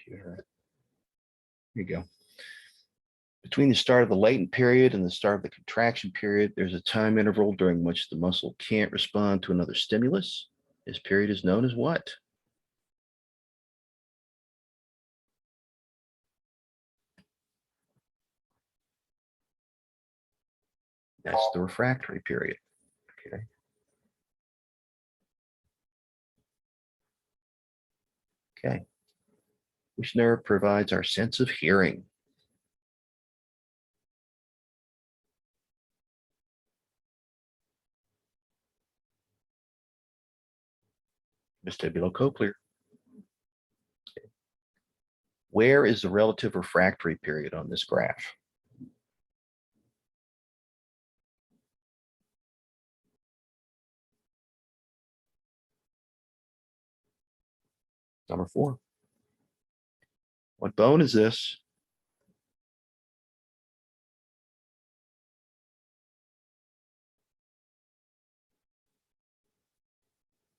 Here you go. Between the start of the latent period and the start of the contraction period, there's a time interval during which the muscle can't respond to another stimulus. This period is known as what? That's the refractory period. Okay. Okay. Which nerve provides our sense of hearing? Vestibulocochlear. Okay. Where is the relative refractory period on this graph? Number 4. What bone is this?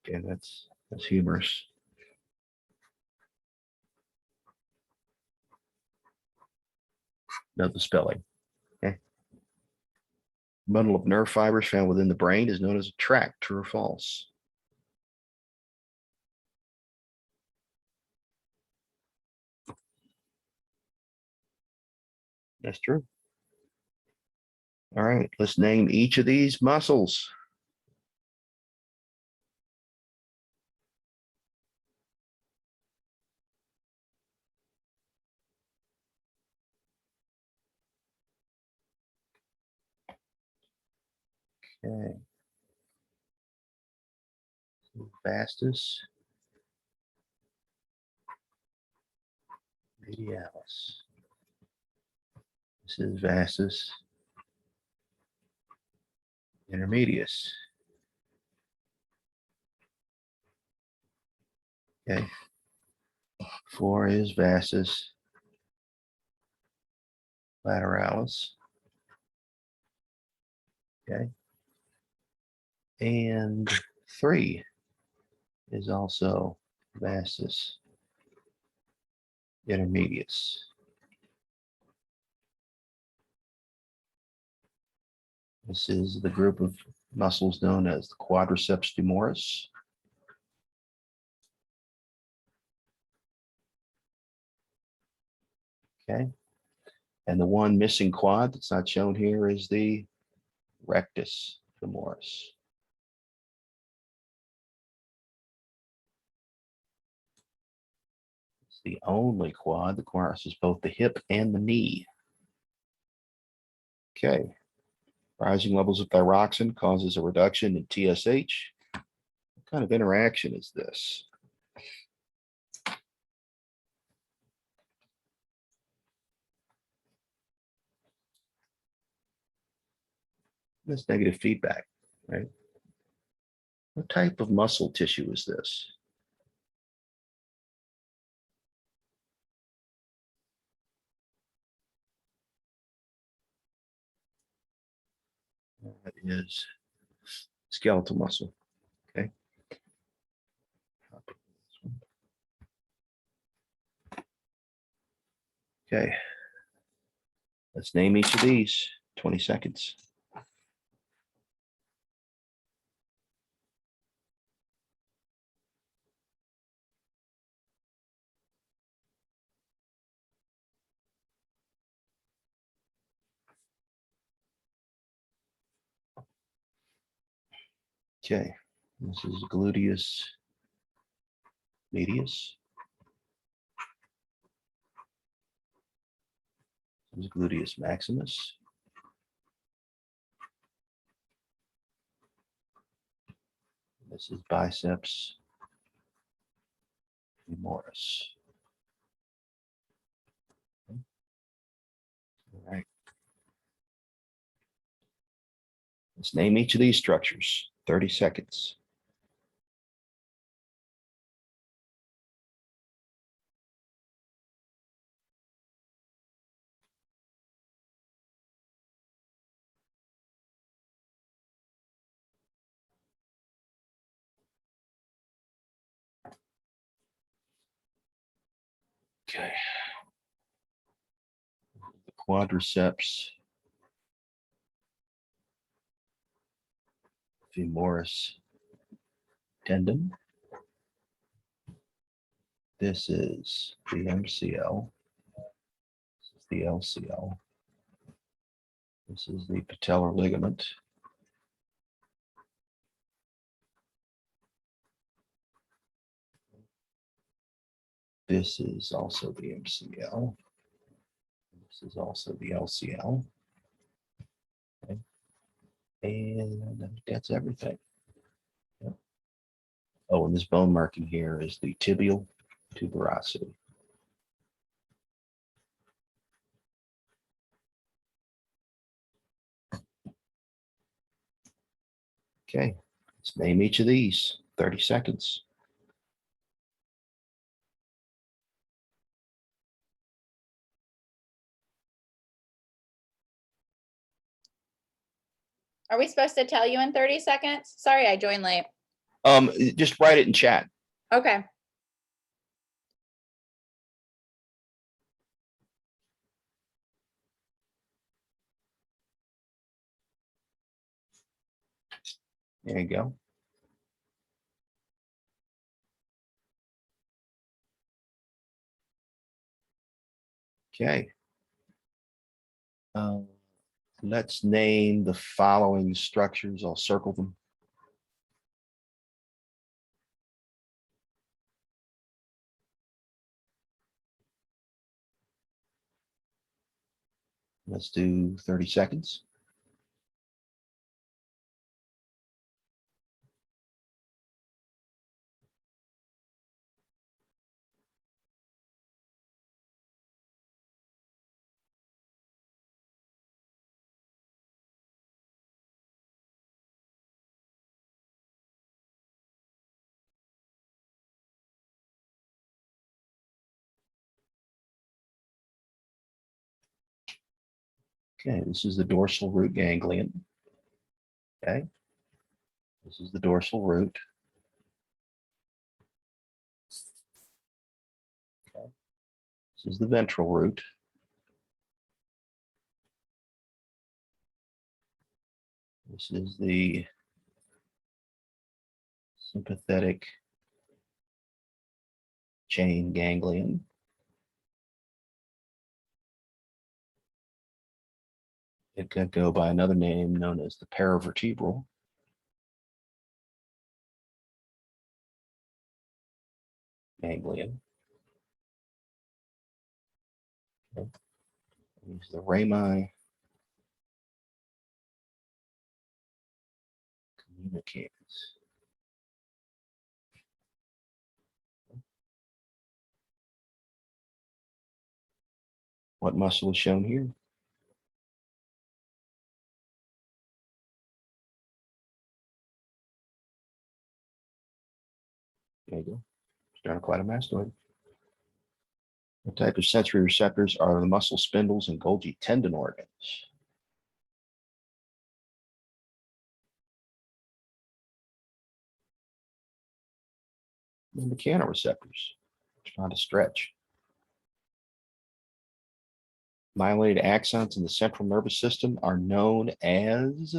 Okay, that's humorous. Note the spelling. Okay. Bundle of nerve fibers found within the brain is known as a tract. True or false? That's true. All right, let's name each of these muscles. Okay. Vastus, medialis. This is vastus intermedius. Okay. 4 is vastus lateralis. Okay. And 3 is also vastus intermedius. This is the group of muscles known as the quadriceps femoris. Okay. And the one missing quad that's not shown here is the rectus femoris. It's the only quad that crosses both the hip and the knee. Okay. Rising levels of thyroxine causes a reduction in TSH. What kind of interaction is this? That's negative feedback, right? What type of muscle tissue is this? That is skeletal muscle. Okay. Okay. Let's name each of these. 20 seconds. Okay. This is gluteus medius. This is gluteus maximus. This is biceps femoris. All right. Let's name each of these structures. 30 seconds. Okay. The quadriceps femoris tendon. This is the MCL. This is the LCL. This is the patellar ligament. This is also the MCL. This is also the LCL. Okay. And that's everything. Yep. Oh, and this bone marking here is the tibial tuberosity. Okay, let's name each of these. 30 seconds. Are we supposed to tell you in 30 seconds? Sorry, I joined late. Just write it in chat. Okay. There you go. Okay. Let's name the following structures. I'll circle them. Let's do 30 seconds. Okay, this is the dorsal root ganglion. Okay. This is the dorsal root. Okay. This is the ventral root. This is the sympathetic chain ganglion. It could go by another name known as the paravertebral. Ganglion. Okay. These are the rami communicans. What muscle is shown here? There you go. Sternocleidomastoid. What type of sensory receptors are the muscle spindles and Golgi tendon organs? The mechanoreceptors. Trying to stretch. Myelinated axons in the central nervous system are known as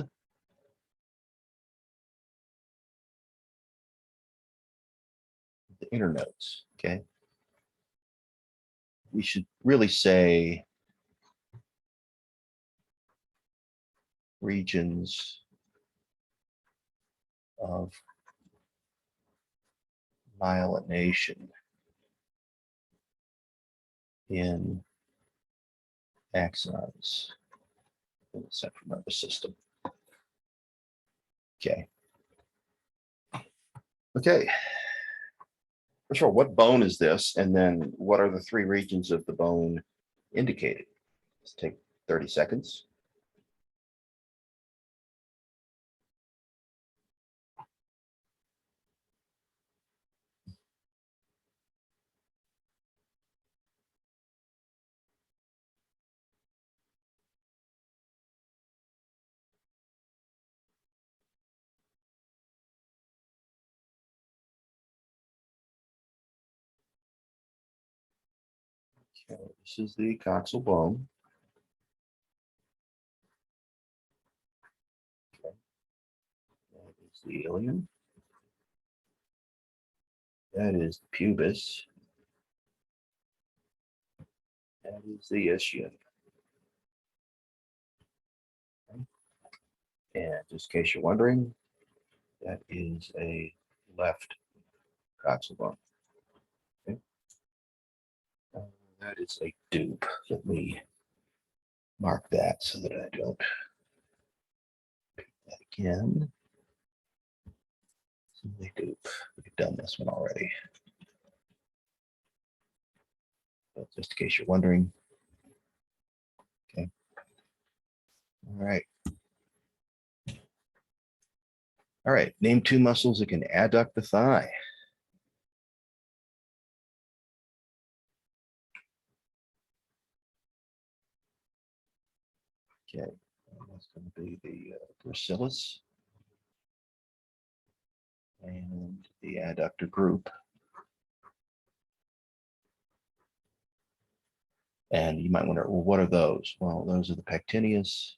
the internodes. Okay. We should really say regions of myelination in axons in the central nervous system. Okay. Okay. First of all, what bone is this? And then what are the three regions of the bone indicated? Let's take 30 seconds. Okay, this is the coxal bone. Okay. That is the ilium. That is the pubis. That is the ischium. Okay. And just in case you're wondering, that is a left coxal bone. Okay. That is a dupe. Let me mark that so that I don't pick that again. So they dupe. We've done this one already. But just in case you're wondering. Okay. All right. All right. Name two muscles that can adduct the thigh. Okay. That's going to be the gracilis and the adductor group. And you might wonder, well, what are those? Well, those are the pectineus,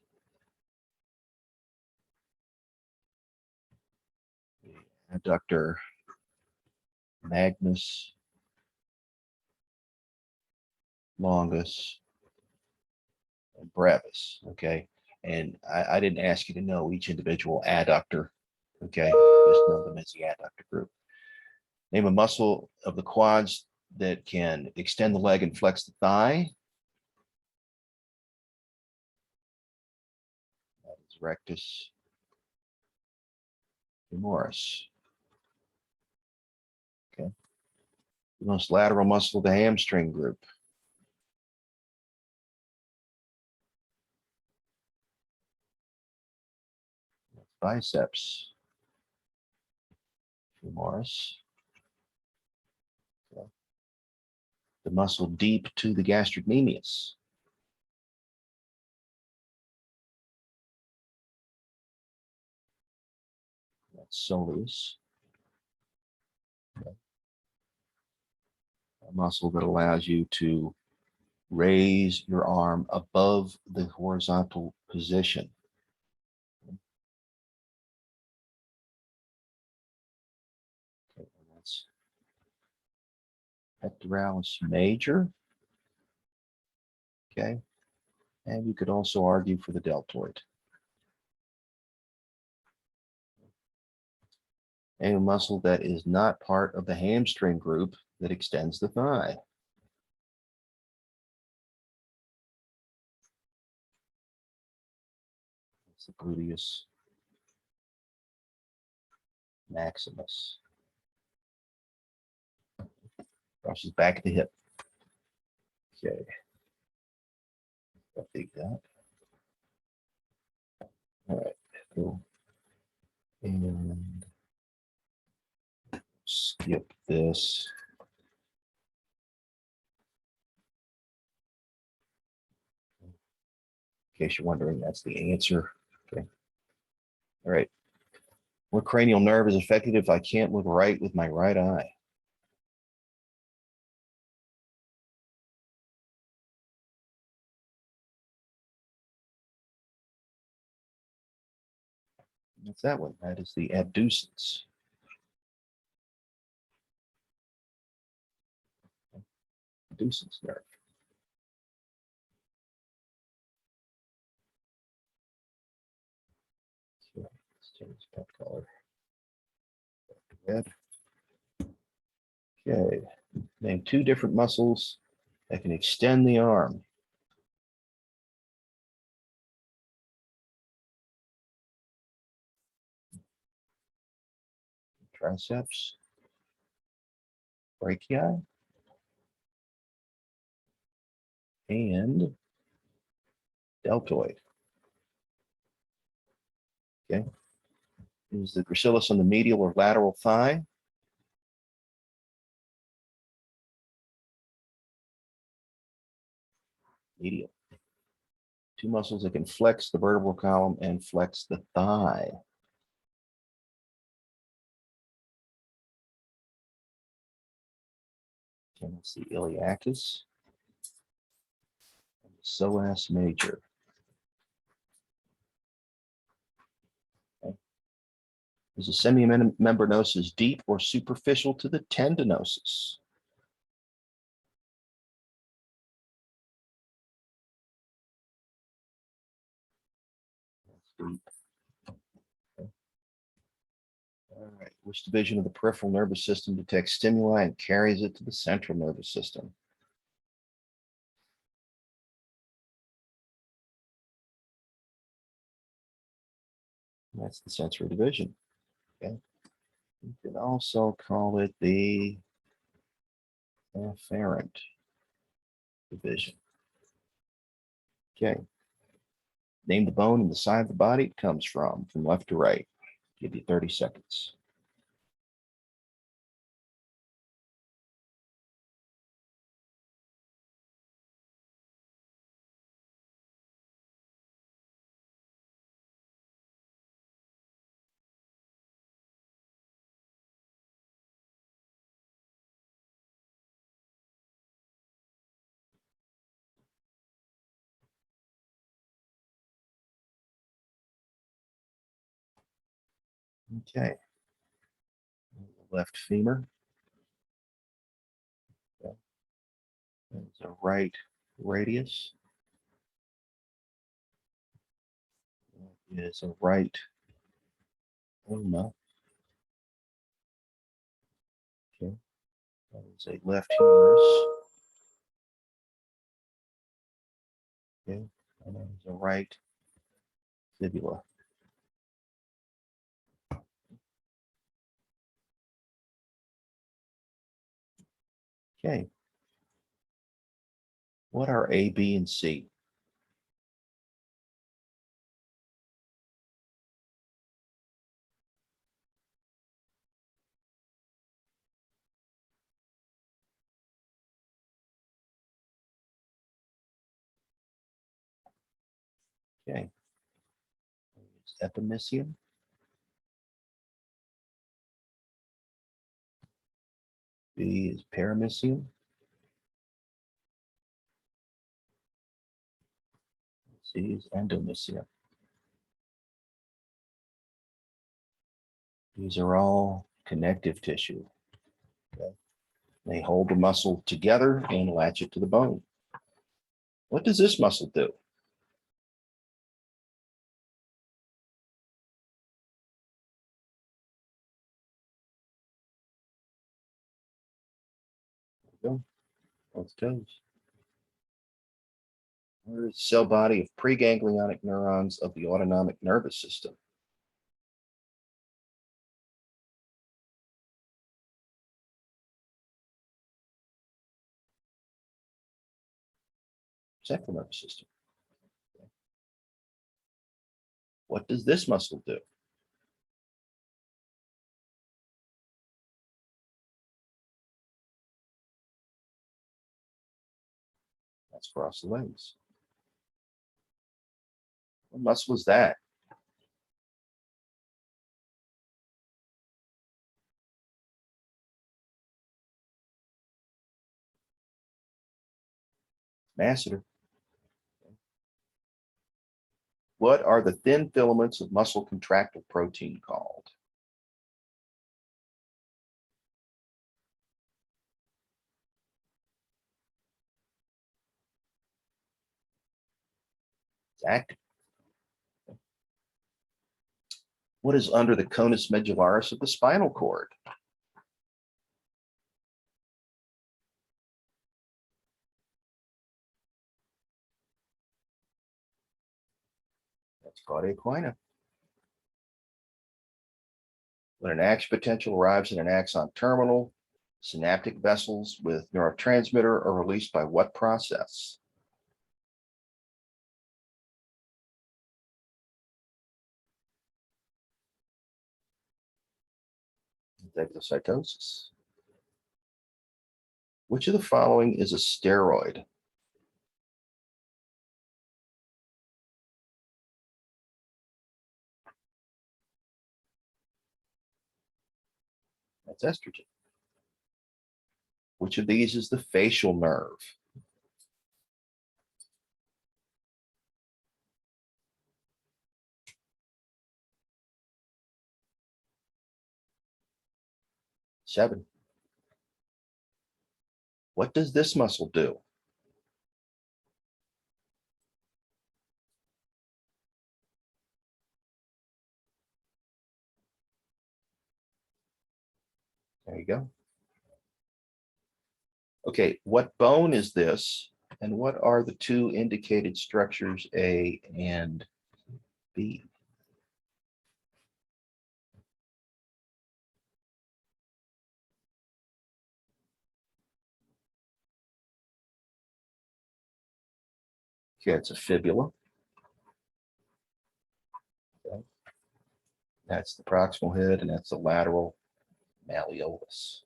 the adductor magnus, longus, and brevis. Okay. And I didn't ask you to know each individual adductor. Okay. Just know them as the adductor group. Name a muscle of the quads that can extend the leg and flex the thigh. That is rectus femoris. Okay. The most lateral muscle of the hamstring group. Biceps femoris. Okay. The muscle deep to the gastrocnemius. That's soleus. Okay. A muscle that allows you to raise your arm above the horizontal position. Okay, that's pectoralis major. Okay, and you could also argue for the deltoid. A muscle that is not part of the hamstring group that extends the thigh. It's the gluteus maximus. Crosses back of the hip. Okay. Update that. All right. Cool. And skip this. In case you're wondering, that's the answer. Okay. All right. What cranial nerve is affected if I can't look right with my right eye? That's that one. That is the abducens. Abducens nerve. Okay, let's change that color. Red. Okay. Name two different muscles that can extend the arm. Triceps, brachii, and deltoid. Okay. Is the gracilis on the medial or lateral thigh? Medial. Two muscles that can flex the vertebral column and flex the thigh. And that's the iliacus psoas major. Okay. Is the semimembranosus deep or superficial to the tendinosus? That's deep. Okay. All right. Which division of the peripheral nervous system detects stimuli and carries it to the central nervous system? That's the sensory division. Okay. You could also call it the afferent division. Okay. Name the bone in the side of the body it comes from left to right. Give you 30 seconds. Okay. Left femur. Okay. There's a right radius. That is a right ulna. Okay. That is a left humerus. Okay. And that is a right fibula. Okay. What are A, B, and C? Okay. It's epimysium. B is paramysium. C is endomysium. These are all connective tissue. Okay. They hold the muscle together and latch it to the bone. What does this muscle do? Go. Both toes. Where is the cell body of preganglionic neurons of the autonomic nervous system? Central nervous system. Okay. What does this muscle do? That's cross the legs. What muscle is that? Masseter. What are the thin filaments of muscle contractile protein called? It's actin. What is under the conus medullaris of the spinal cord? That's cauda equina. When an action potential arrives in an axon terminal, synaptic vessels with neurotransmitter are released by what process? Exocytosis. Which of the following is a steroid? That's estrogen. Which of these is the facial nerve? 7. What does this muscle do? There you go. Okay, what bone is this? And what are the two indicated structures A and B? Okay, it's a fibula. Okay. That's the proximal head, and that's the lateral malleolus.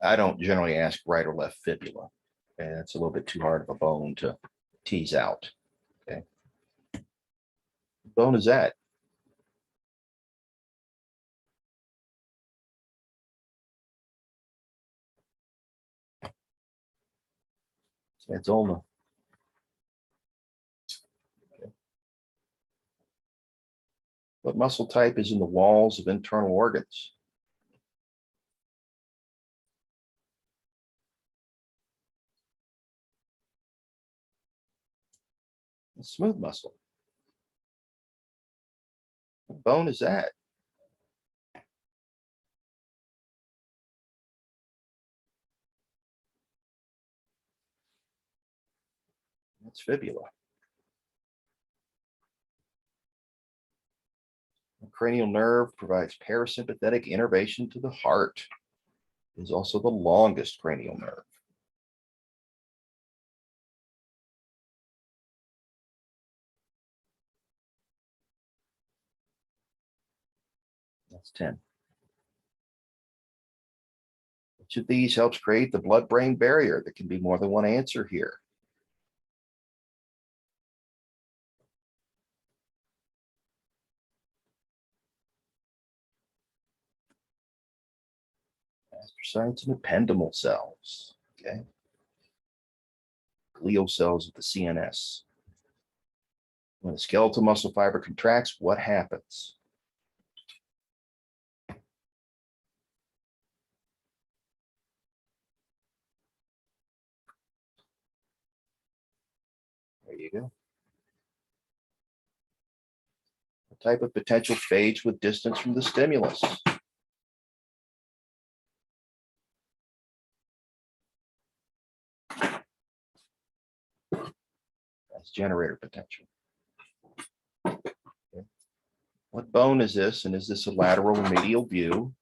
I don't generally ask right or left fibula, and it's a little bit too hard of a bone to tease out. Okay, what bone is that? It's ulna. Okay. What muscle type is in the walls of internal organs? A smooth muscle. What bone is that? That's fibula. The cranial nerve provides parasympathetic innervation to the heart. It is also the longest cranial nerve. That's 10. Which of these helps create the blood-brain barrier? There can be more than one answer here. Astrocytes and ependymal cells. Okay. Glial cells of the CNS. When a skeletal muscle fiber contracts, what happens? There you go. What type of potential fades with distance from the stimulus? That's generator potential. Okay. What bone is this? And is this a lateral or medial view?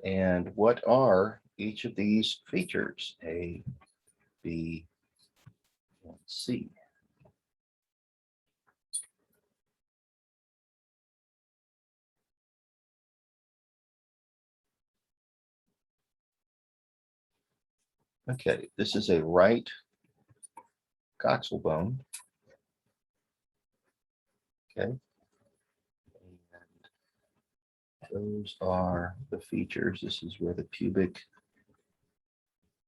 And what are each of these features? A, B, and C. Okay, this is a right coxal bone. Okay. And those are the features. This is where the pubic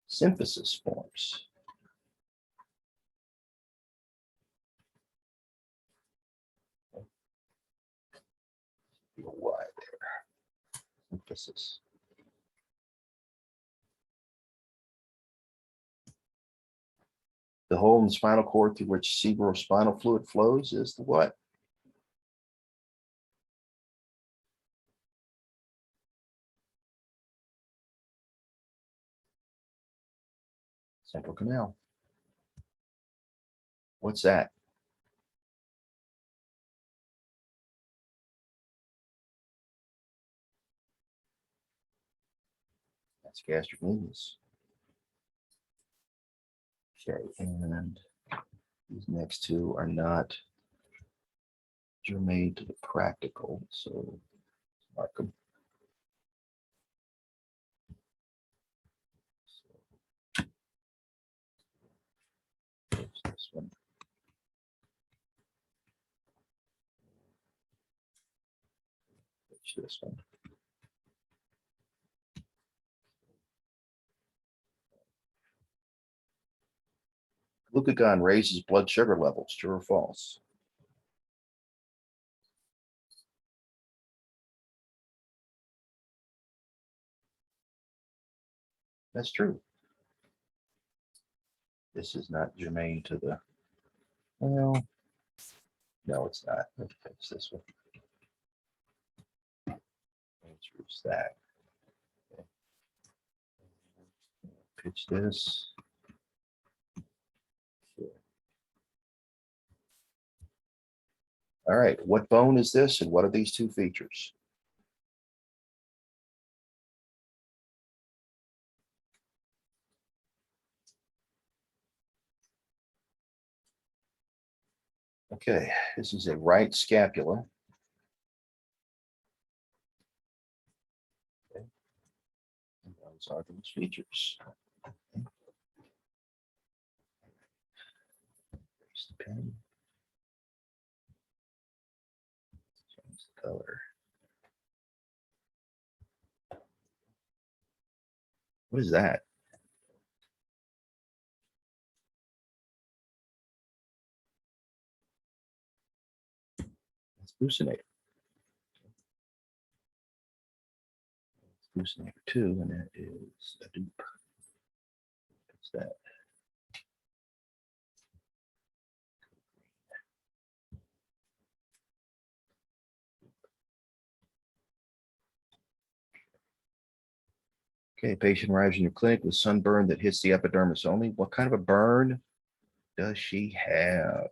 symphysis forms. Y there. Symphysis. The hole in the spinal cord through which cerebrospinal fluid flows is the what? Central canal. What's that? That's gastrocnemius. Okay, and these next two are not germane to the practical, so mark them. This one. This one. Glucagon raises blood sugar levels, true or false? That's true. This is not germane to the, well, no, it's not. Let's fix this one. Let's that. Okay. Pitch this. Okay. All right, what bone is this and what are these two features? Okay, this is a right scapula. Okay. And those are those features. Okay. There's the pen. Change the color. What is that? It's buccinator. It's buccinator 2, and that is a dupe. What's that? Okay, patient arrives in your clinic with sunburn that hits the epidermis only. What kind of a burn does she have?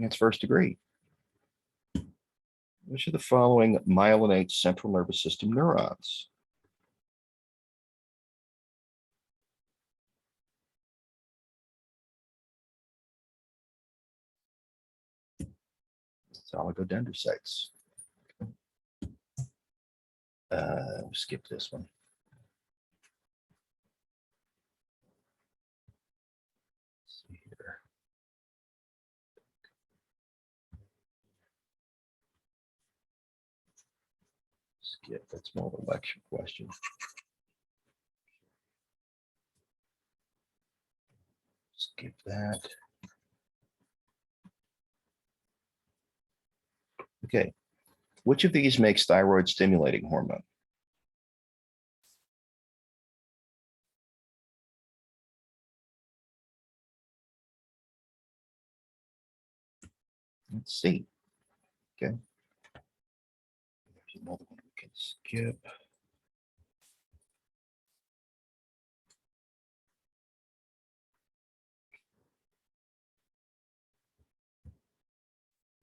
It's first degree. Which of the following myelinates central nervous system neurons? It's oligodendrocytes. We'll skip this one. Let's see here. Skip, that's more of a lecture question. Skip that. Okay, which of these makes thyroid stimulating hormone? Let's see. Okay. There's another one we can skip.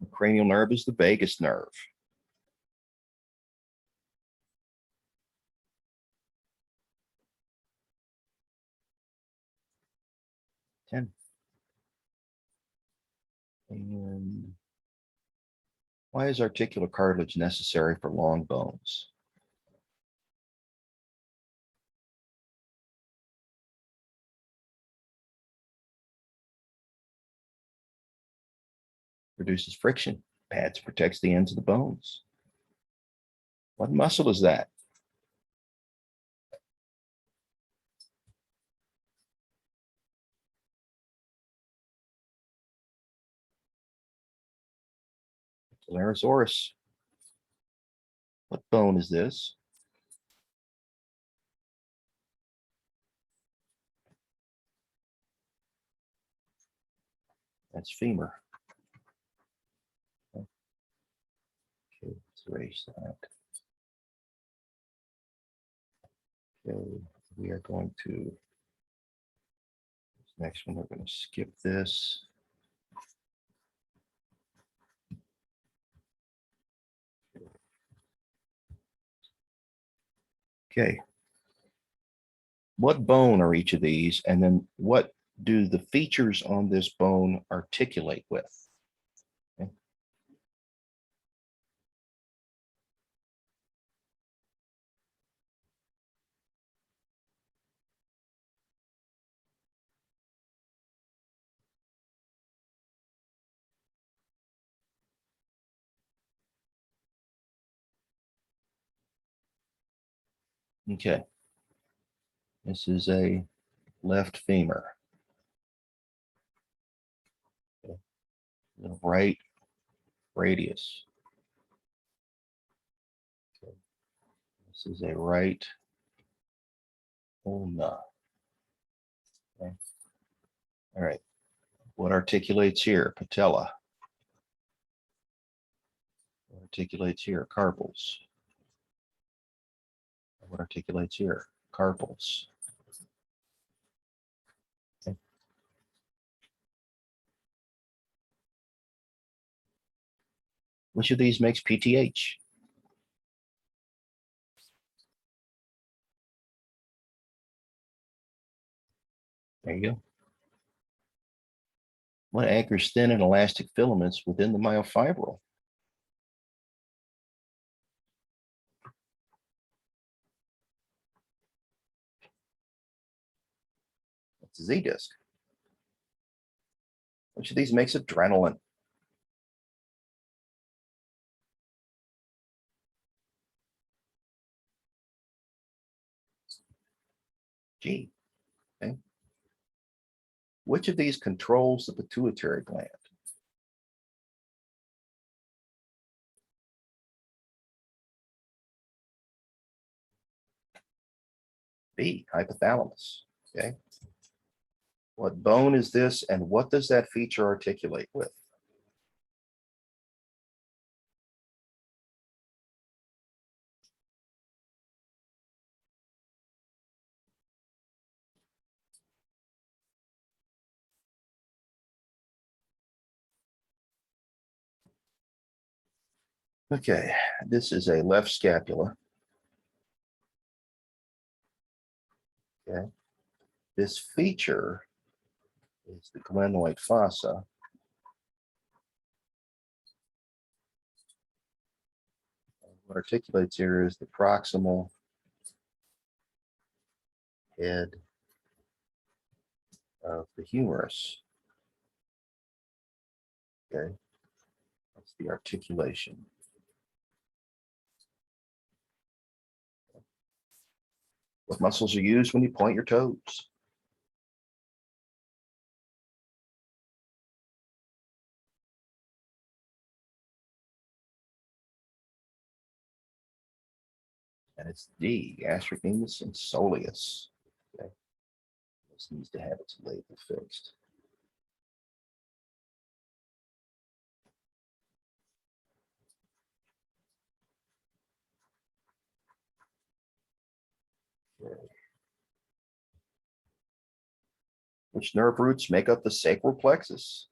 The cranial nerve is the vagus nerve. And why is articular cartilage necessary for long bones? Reduces friction, pads, protects the ends of the bones. What muscle is that? Laryngosaurus. What bone is this? That's femur. Okay, let's erase that. Okay, we are going to, this next one, we're going to skip this. Okay. What bone are each of these? And then what do the features on this bone articulate with? Okay. Okay. This is a left femur. Okay. The right radius. Okay. This is a right ulna. Okay. All right. What articulates here? Patella. What articulates here? Carpals. What articulates here? Carpals. Okay. Which of these makes PTH? There you go. What anchors thin and elastic filaments within the myofibril? It's Z disc. Which of these makes adrenaline? G. Okay. Which of these controls the pituitary gland? B. Hypothalamus. Okay. What bone is this, and what does that feature articulate with? Okay, this is a left scapula. Okay. This feature is the glenoid fossa. What articulates here is the proximal head of the humerus. Okay, that's the articulation. What muscles are used when you point your toes? And it's D, gastrocnemius and soleus. Okay. This needs to have its label fixed. Okay. Which nerve roots make up the sacral plexus?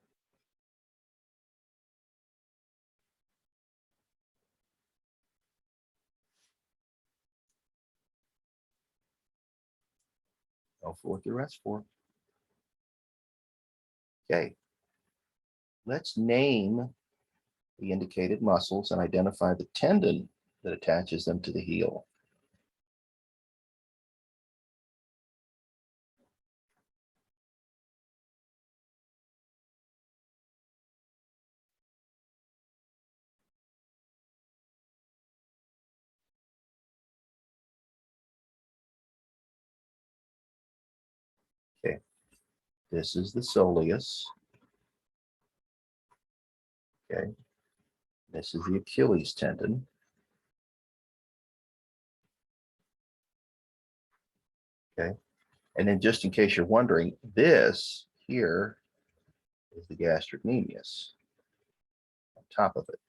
L4 through S4. Okay. Let's name the indicated muscles and identify the tendon that attaches them to the heel. Okay. This is the soleus. Okay. This is the Achilles tendon. Okay. And then just in case you're wondering, this here is the gastrocnemius on top of it.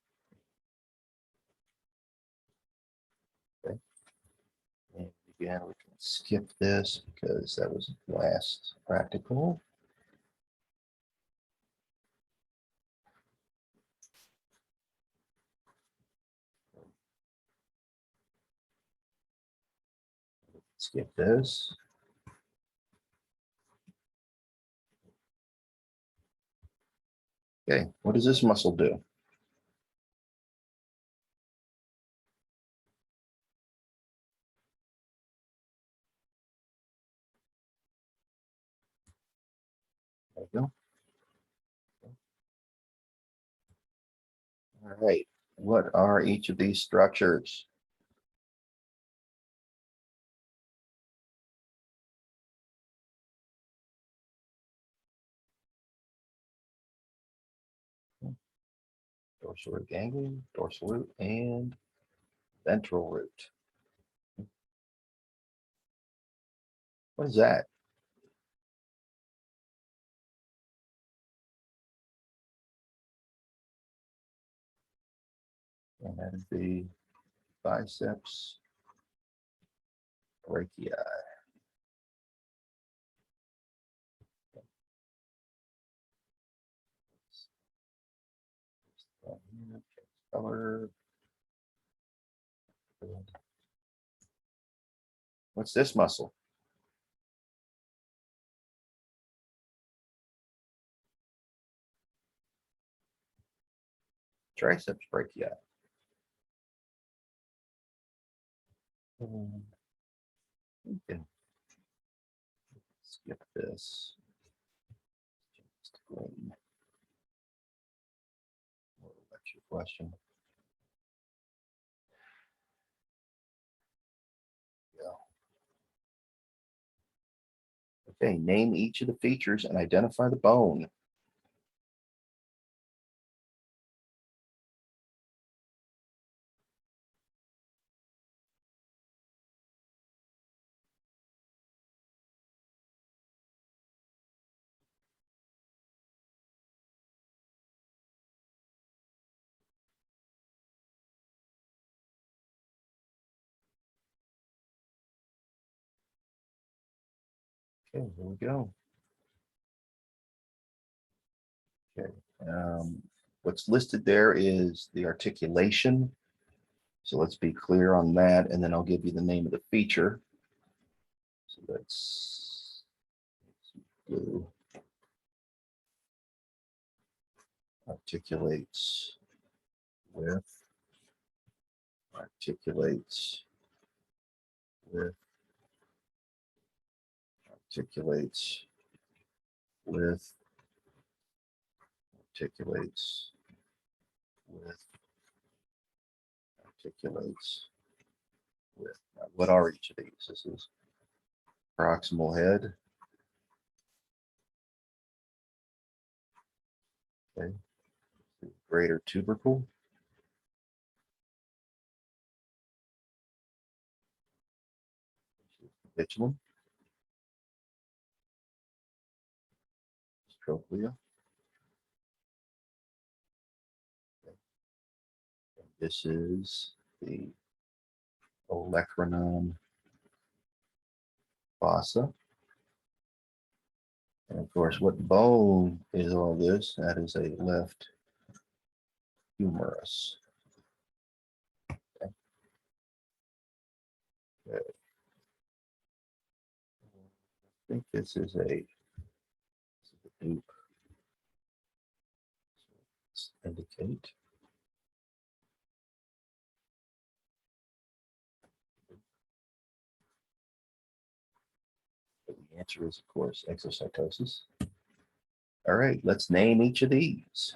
Okay. And again, we can skip this because that was last practical. Skip this. Okay, what does this muscle do? There you go. All right, what are each of these structures? Dorsal root ganglion, dorsal root, and ventral root. What is that? And that is the biceps brachii. Color. What's this muscle? Triceps brachii. We can skip this. Just green. That's your question. Okay, name each of the features and identify the bone. Okay, here we go. Okay, what's listed there is the articulation. So let's be clear on that, and then I'll give you the name of the feature. So that's blue. Articulates with, articulates with, articulates with, articulates with, articulates with. Now, what are each of these? This is proximal head. Okay. Greater tubercle. Capitulum. Trochlea. Okay. And this is the olecranon fossa. And of course, what bone is all this? That is a left humerus. Okay. Okay. I think this is a loop. Let's indicate. But the answer is, of course, exocytosis. All right, let's name each of these.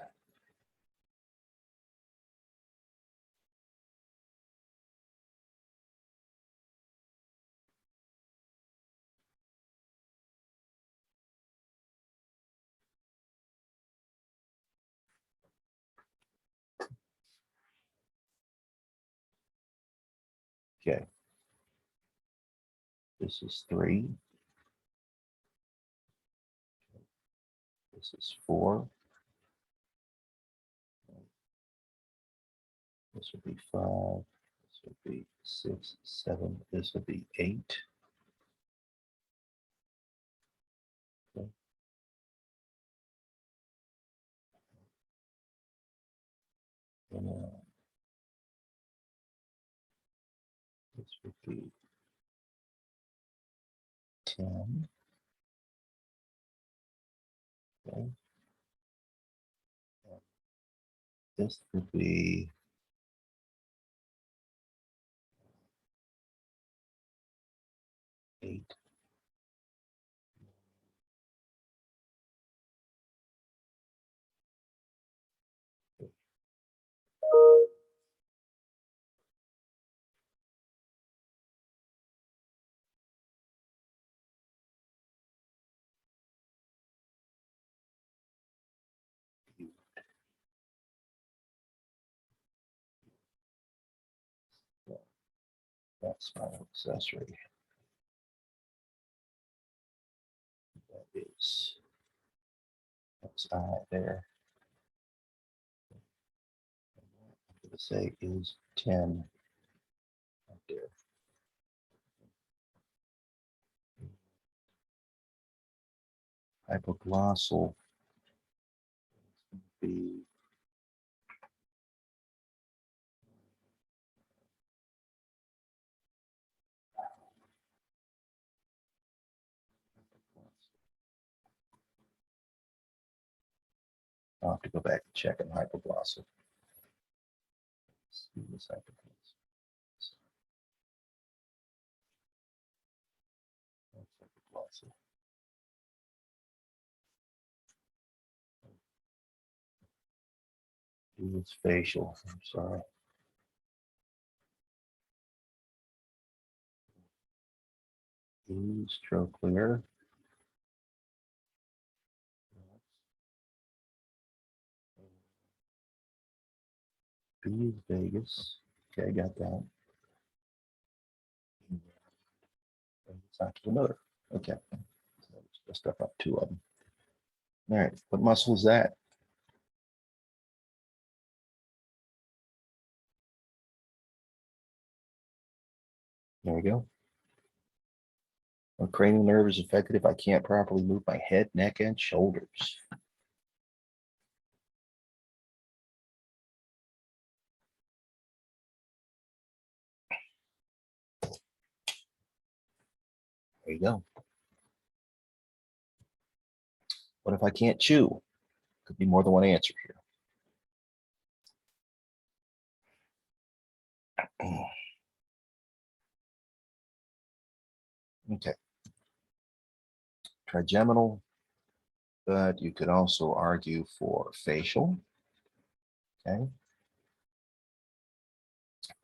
Okay. This is 3. This is 4. This would be 5. This would be 6, 7. This would be 8. Okay. And, this would be 10. Okay. And this would be 8. That's my accessory. That is, that's I there. I'm going to say is 10 right there. Hypoglossal is going to be I'll have to go back and check on hypoglossal. See this hypoglossal. That's hypoglossal. It's facial. I'm sorry. Is trochlear. B is Vegas. Okay, I got that. It's actually another. Okay. So let's stuff up two of them. All right. What muscle is that? There we go. A cranial nerve is affected if I can't properly move my head, neck, and shoulders. There you go. What if I can't chew? Could be more than one answer here. Okay. Trigeminal, but you could also argue for facial. Okay.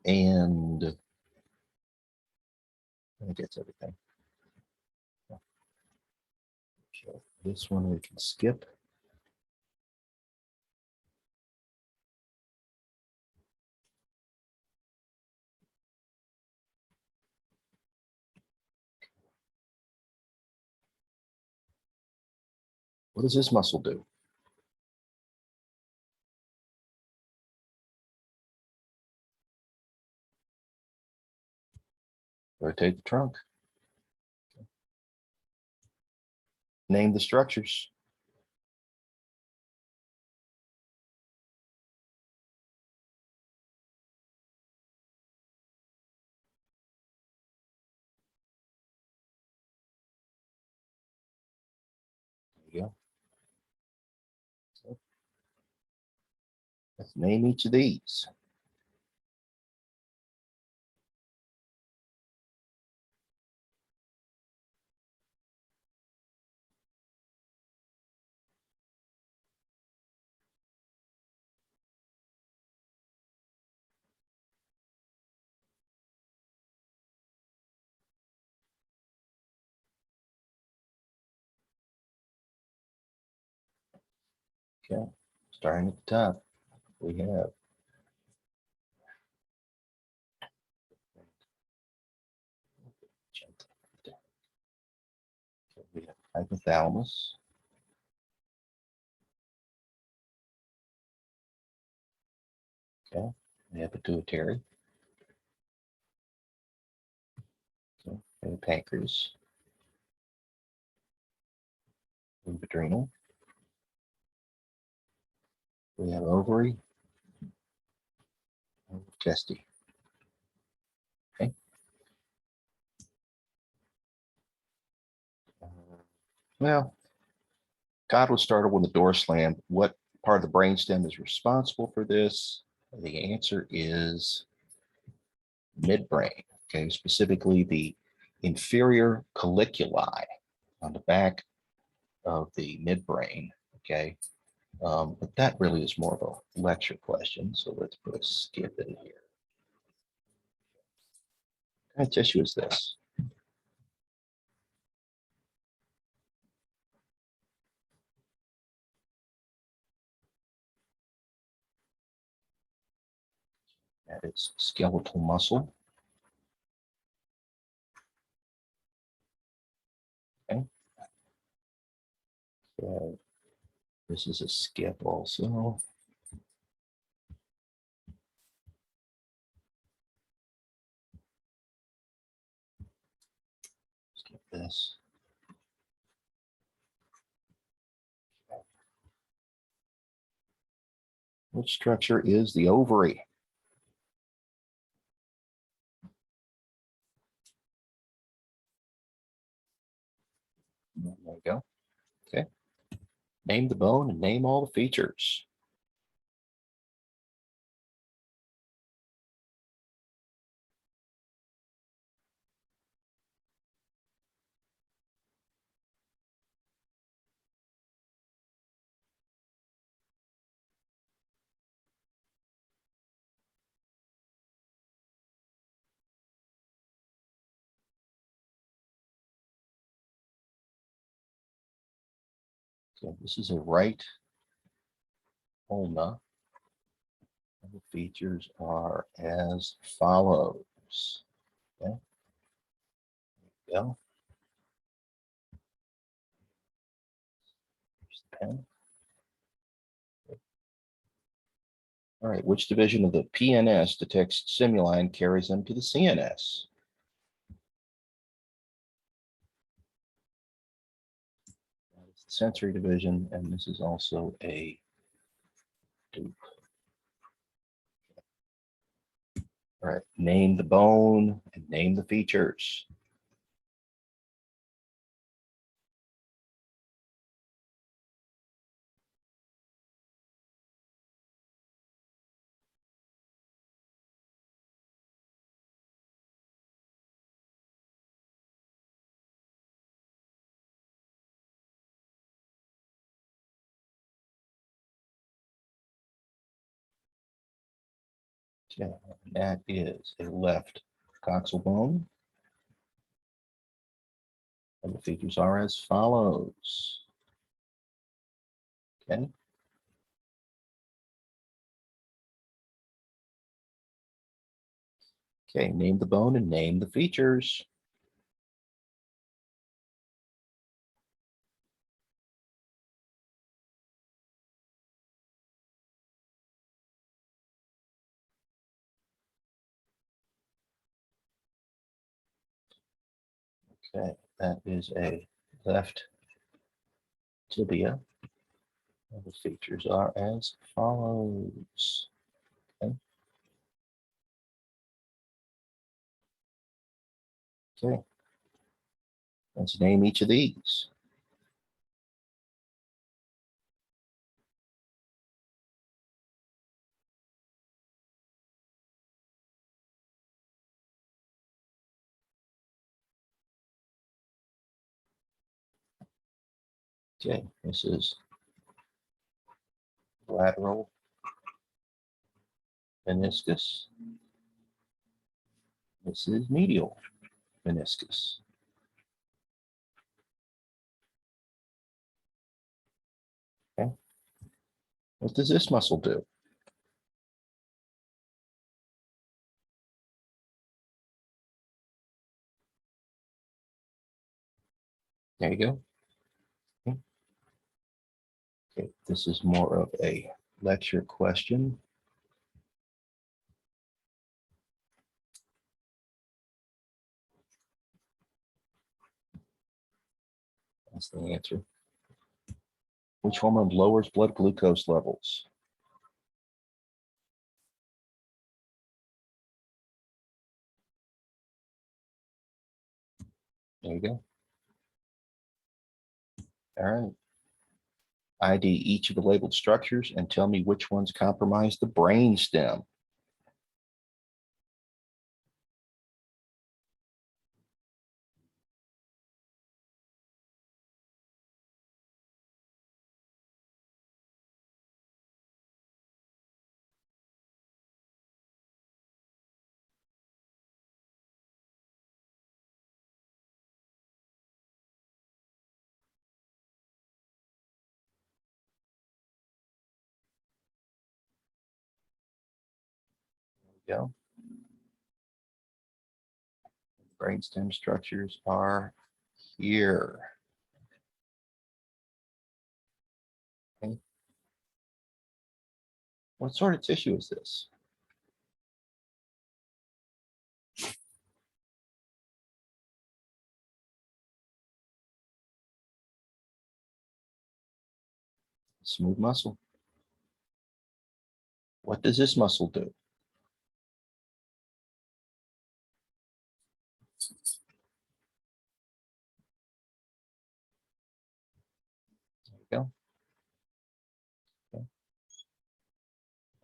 And I think that's everything. Okay. This one we can skip. What does this muscle do? Rotate the trunk. Name the structures. There you go. So let's name each of these. Okay. Starting at the top, we have hypothalamus. Okay. We have pituitary. Okay. We have pancreas. We have adrenal. We have ovary. And testy. Okay. Well, God was started when the door slammed. What part of the brainstem is responsible for this? The answer is midbrain. Okay, specifically the inferior colliculi on the back of the midbrain. Okay, but that really is more of a lecture question. So let's put a skip in here. What kind of tissue is this? That is skeletal muscle. Okay. This is a skip also. Skip this. Which structure is the ovary? There you go. Okay. Name the bone and name all the features. So this is a right ulna. And the features are as follows. Okay. There you go. Here's the pen. All right, which division of the PNS detects stimuli and carries them to the CNS? It's the sensory division, and this is also a dupe. All right, name the bone and name the features. Okay, and that is a left coxal bone. And the features are as follows. Okay. Okay, name the bone and name the features. Okay, that is a left tibia. And the features are as follows. Okay. Okay. Let's name each of these. Okay, this is lateral meniscus. This is medial meniscus. Okay. What does this muscle do? There you go. Okay. Okay, this is more of a lecture question. That's the answer. Which hormone lowers blood glucose levels? There you go. All right. ID each of the labeled structures and tell me which ones compromise the brain stem. There you go. Brainstem structures are here. What sort of tissue is this? Smooth muscle. What does this muscle do? There you go. Okay.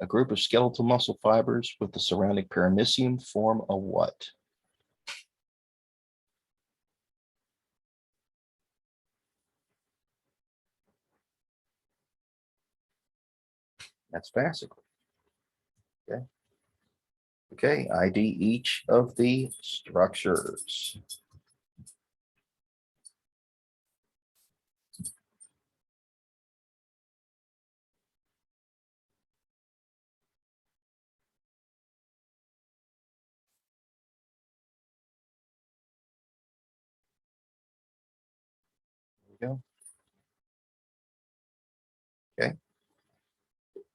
A group of skeletal muscle fibers with the surrounding perimysium form a what? That's fascicle. Okay. Okay, ID each of the structures. There we go. Okay.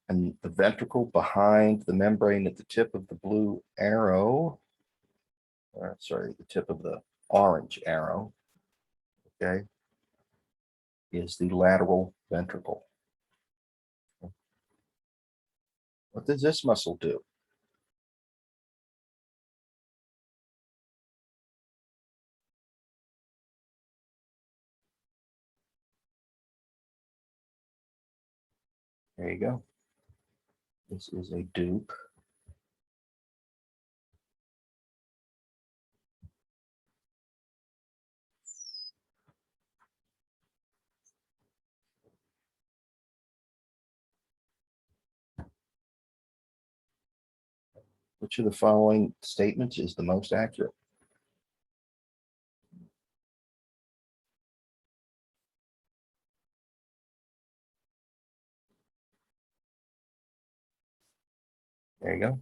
And the ventricle behind the membrane at the tip of the blue arrow, or sorry, the tip of the orange arrow, okay, is the lateral ventricle. What does this muscle do? There you go. This is a dupe. Which of the following statements is the most accurate? There you go.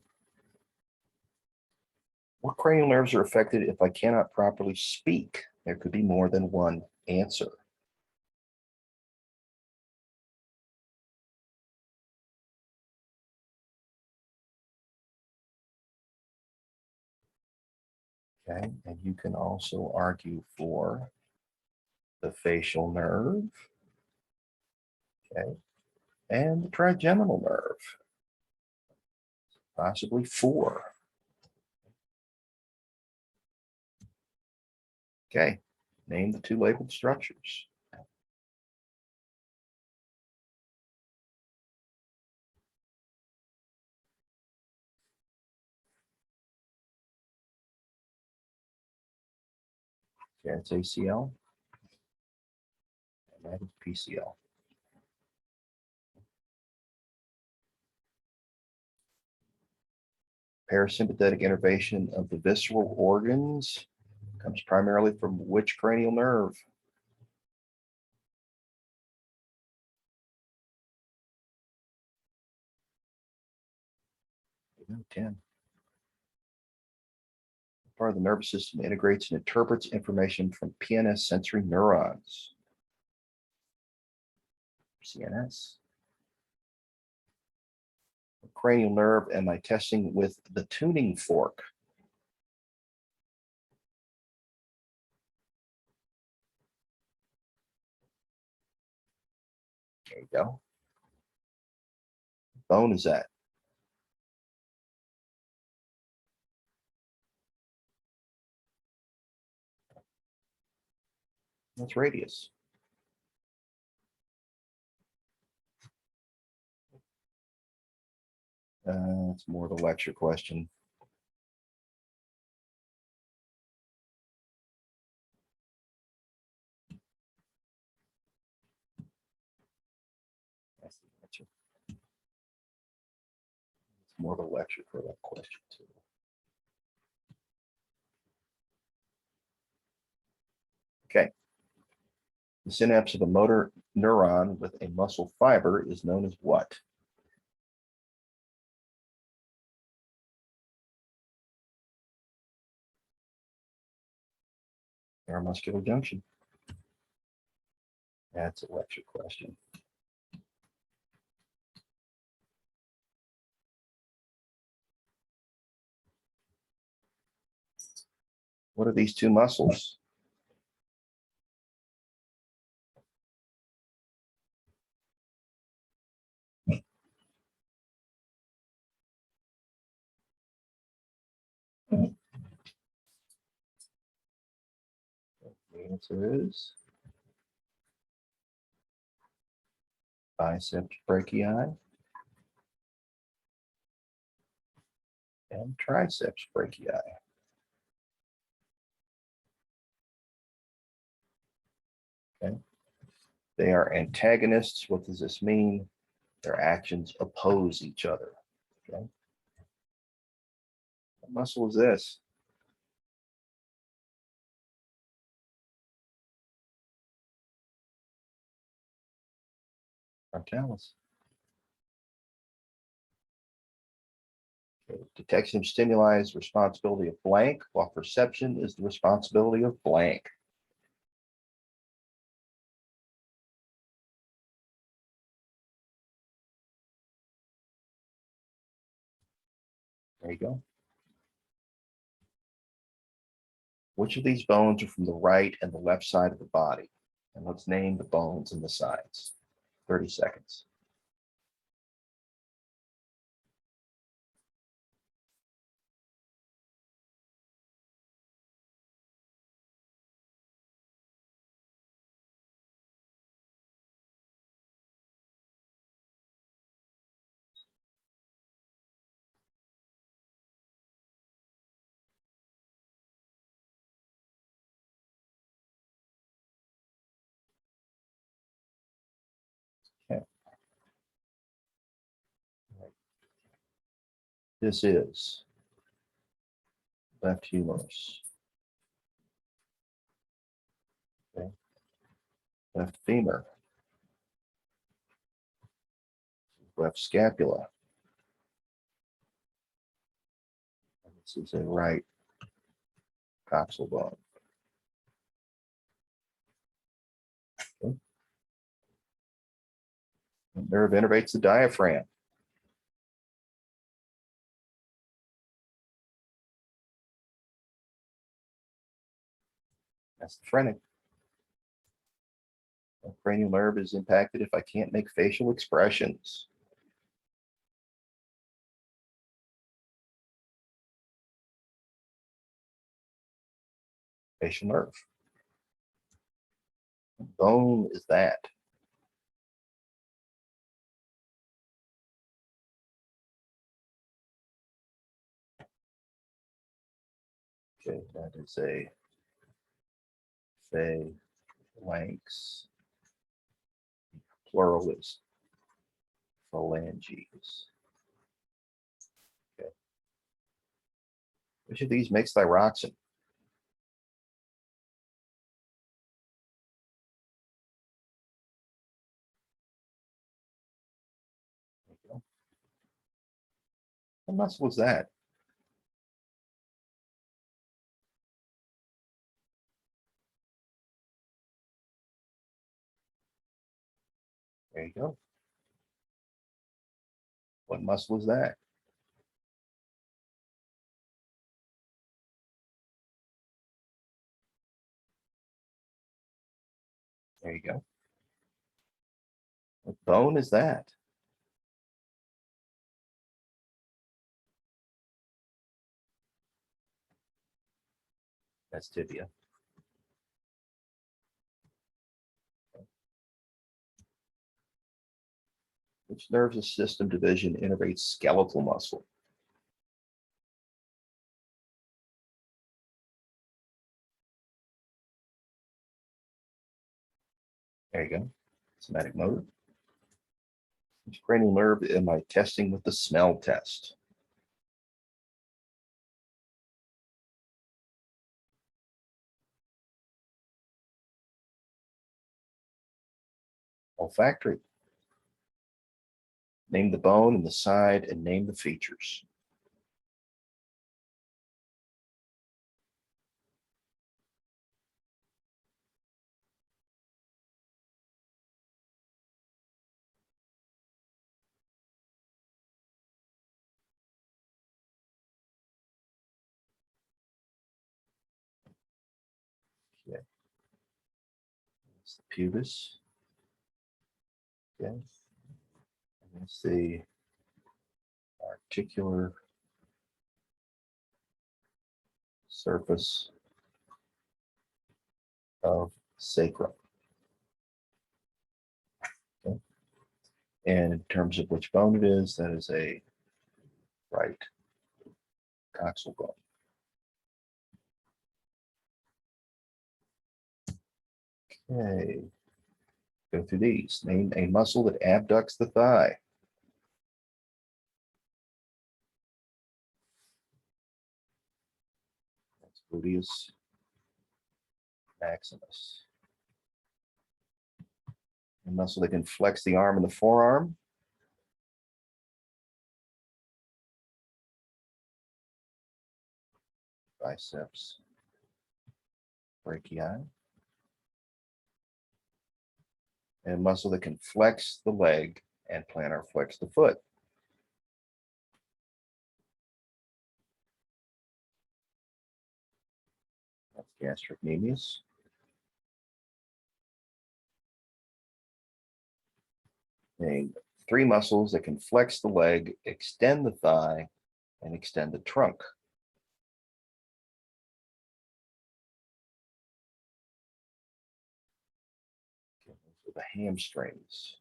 What cranial nerves are affected if I cannot properly speak? There could be more than one answer. Okay, and you can also argue for the facial nerve, okay, and the trigeminal nerve, possibly 4. Okay, name the 2 labeled structures. Okay, it's ACL, and that is PCL. Parasympathetic innervation of the visceral organs comes primarily from which cranial nerve? 10. Part of the nervous system integrates and interprets information from PNS sensory neurons. CNS. Cranial nerve am I testing with the tuning fork? There you go. Bone is that? That's radius. It's more of a lecture question. That's the answer. It's more of a lecture for that question too. Okay. The synapse of a motor neuron with a muscle fiber is known as what? Neuromuscular junction. That's a lecture question. What are these two muscles? The answer is biceps brachii and triceps brachii. Okay. They are antagonists. What does this mean? Their actions oppose each other. Okay. What muscle is this? Frontalis. Okay. Detection of stimuli is the responsibility of blank, while perception is the responsibility of blank. There you go. Which of these bones are from the right and the left side of the body? And let's name the bones and the sides. 30 seconds. Okay. This is left humerus. Okay. Left femur. Left scapula. And this is a right coxal bone. Okay. The nerve innervates the diaphragm. That's the phrenic. The cranial nerve is impacted if I can't make facial expressions. Facial nerve. What bone is that? Okay, that is a phalanx. Plural is phalanges. Okay. Which of these makes thyroxine? There you go. What muscle is that? There you go. What muscle is that? There you go. What bone is that? That's tibia. Which nervous system division innervates skeletal muscle? There you go. Somatic motor. Which cranial nerve am I testing with the smell test? Olfactory. Name the bone and the side and name the features. That's the pubis. Okay. And that's the articular surface of sacrum. Okay. And in terms of which bone it is, that is a right coxal bone. Okay. Go through these. Name a muscle that abducts the thigh. That's gluteus maximus. A muscle that can flex the arm and the forearm. Biceps brachii. And a muscle that can flex the leg and plantar flex the foot. That's gastrocnemius. And three muscles that can flex the leg, extend the thigh, and extend the trunk. Okay, those are the hamstrings.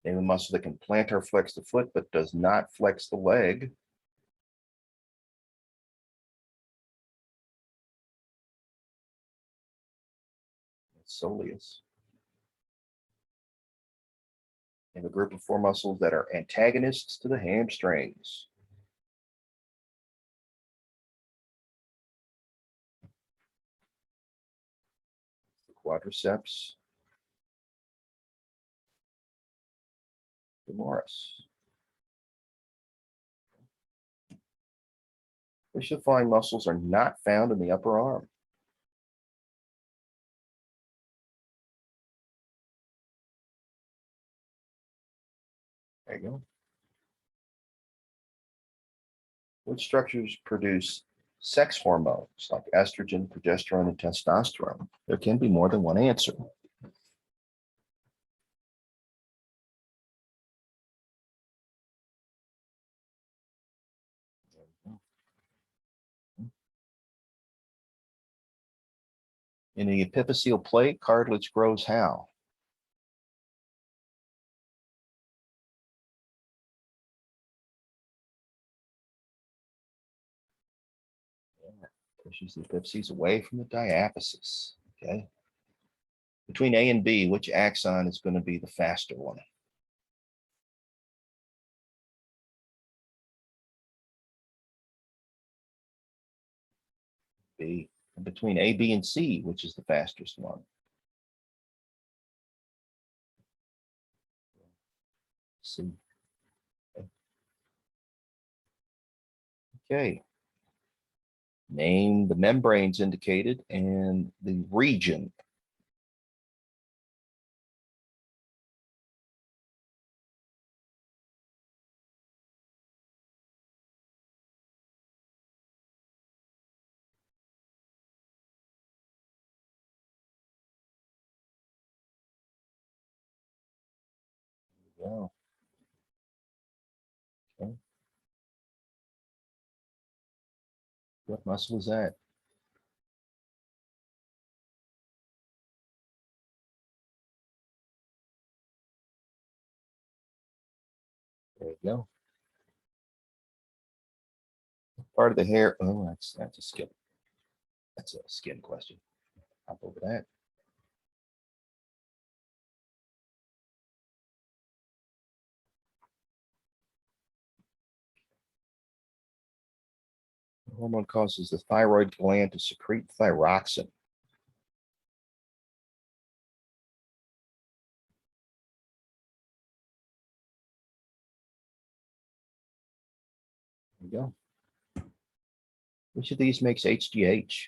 Name a muscle that can plantar flex the foot but does not flex the leg. That's soleus. Name a group of four muscles that are antagonists to the hamstrings. The quadriceps femoris. Which of the following muscles are not found in the upper arm? There you go. Which structures produce sex hormones like estrogen, progesterone, and testosterone? There can be more than one answer. In the epiphyseal plate, cartilage grows how? Pushes the epiphyses away from the diaphysis. Okay. Between A and B, which axon is going to be the faster one? B. And between A, B, and C, which is the fastest one? C. Okay. Name the membranes indicated and the region. Yeah. Okay. What muscle is that? There you go. Part of the hair. Oh, that's a skin. That's a skin question. Hop over that. The hormone causes the thyroid gland to secrete thyroxine. There you go. Which of these makes HGH?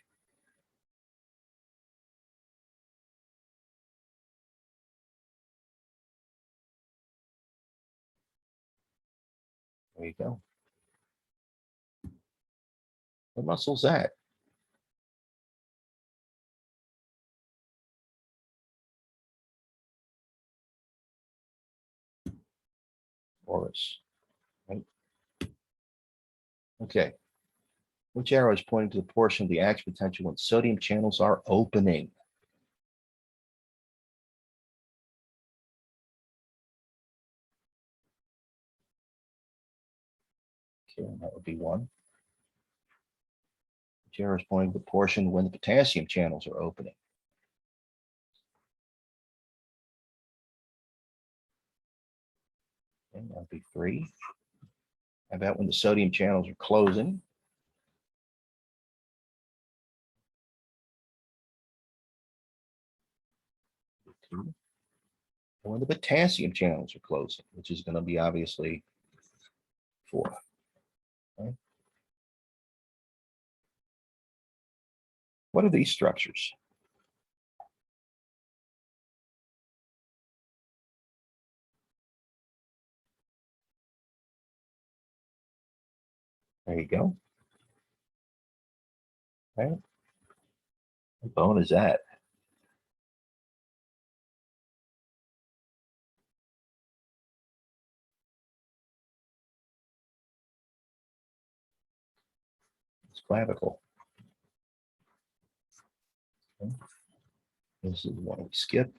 There you go. What muscle's that? Oris. Right? Okay. Which arrow is pointing to the portion of the action potential when sodium channels are opening? Okay, and that would be 1. Which arrow is pointing to the portion when the potassium channels are opening? Okay, that would be 3. How about when the sodium channels are closing? 2. And when the potassium channels are closing, which is going to be obviously 4. Okay. What are these structures? There you go. Okay. What bone is that? It's clavicle. Okay. This is one we skip.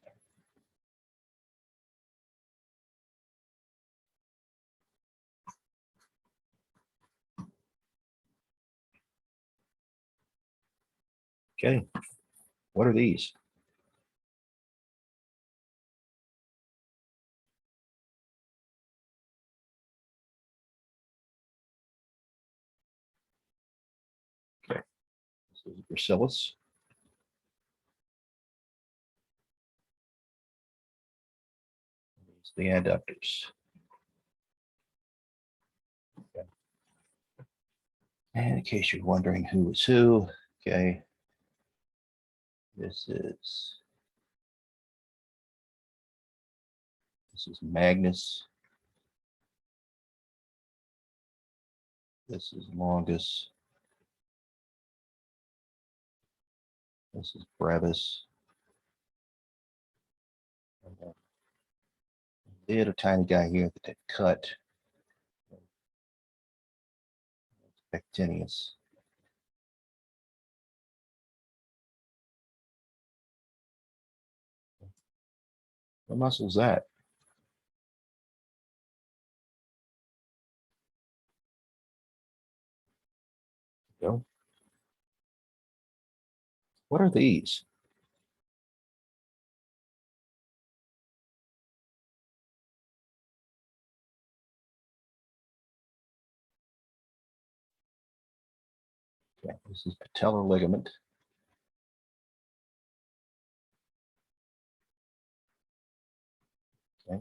Okay. What are these? Okay. This is gracilis. These are the adductors. Okay. And in case you're wondering who is who, okay, this is Magnus. This is longus. This is brevis. And then the little tiny guy here that they cut. Pectineus. What muscle is that? Go. What are these? Okay, this is patellar ligament. Okay,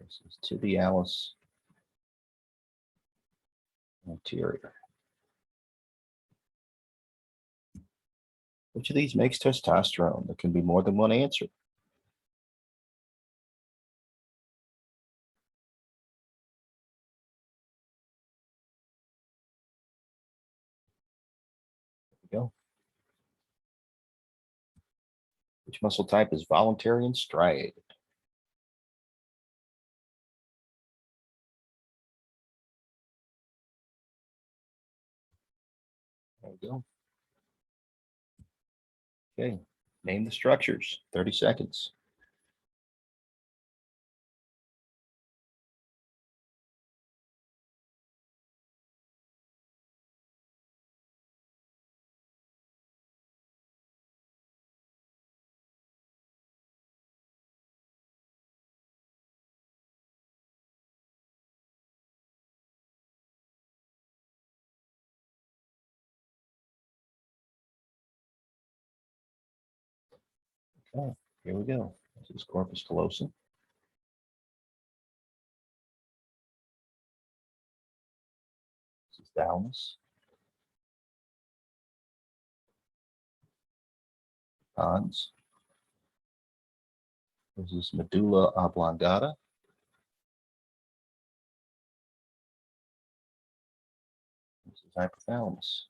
this is tibialis anterior. Which of these makes testosterone? There can be more than one answer. There we go. Which muscle type is voluntary and striated? There we go. Okay, name the structures. 30 seconds. Okay, here we go. This is corpus callosum. This is thalamus. Pons. This is medulla oblongata. This is hypothalamus.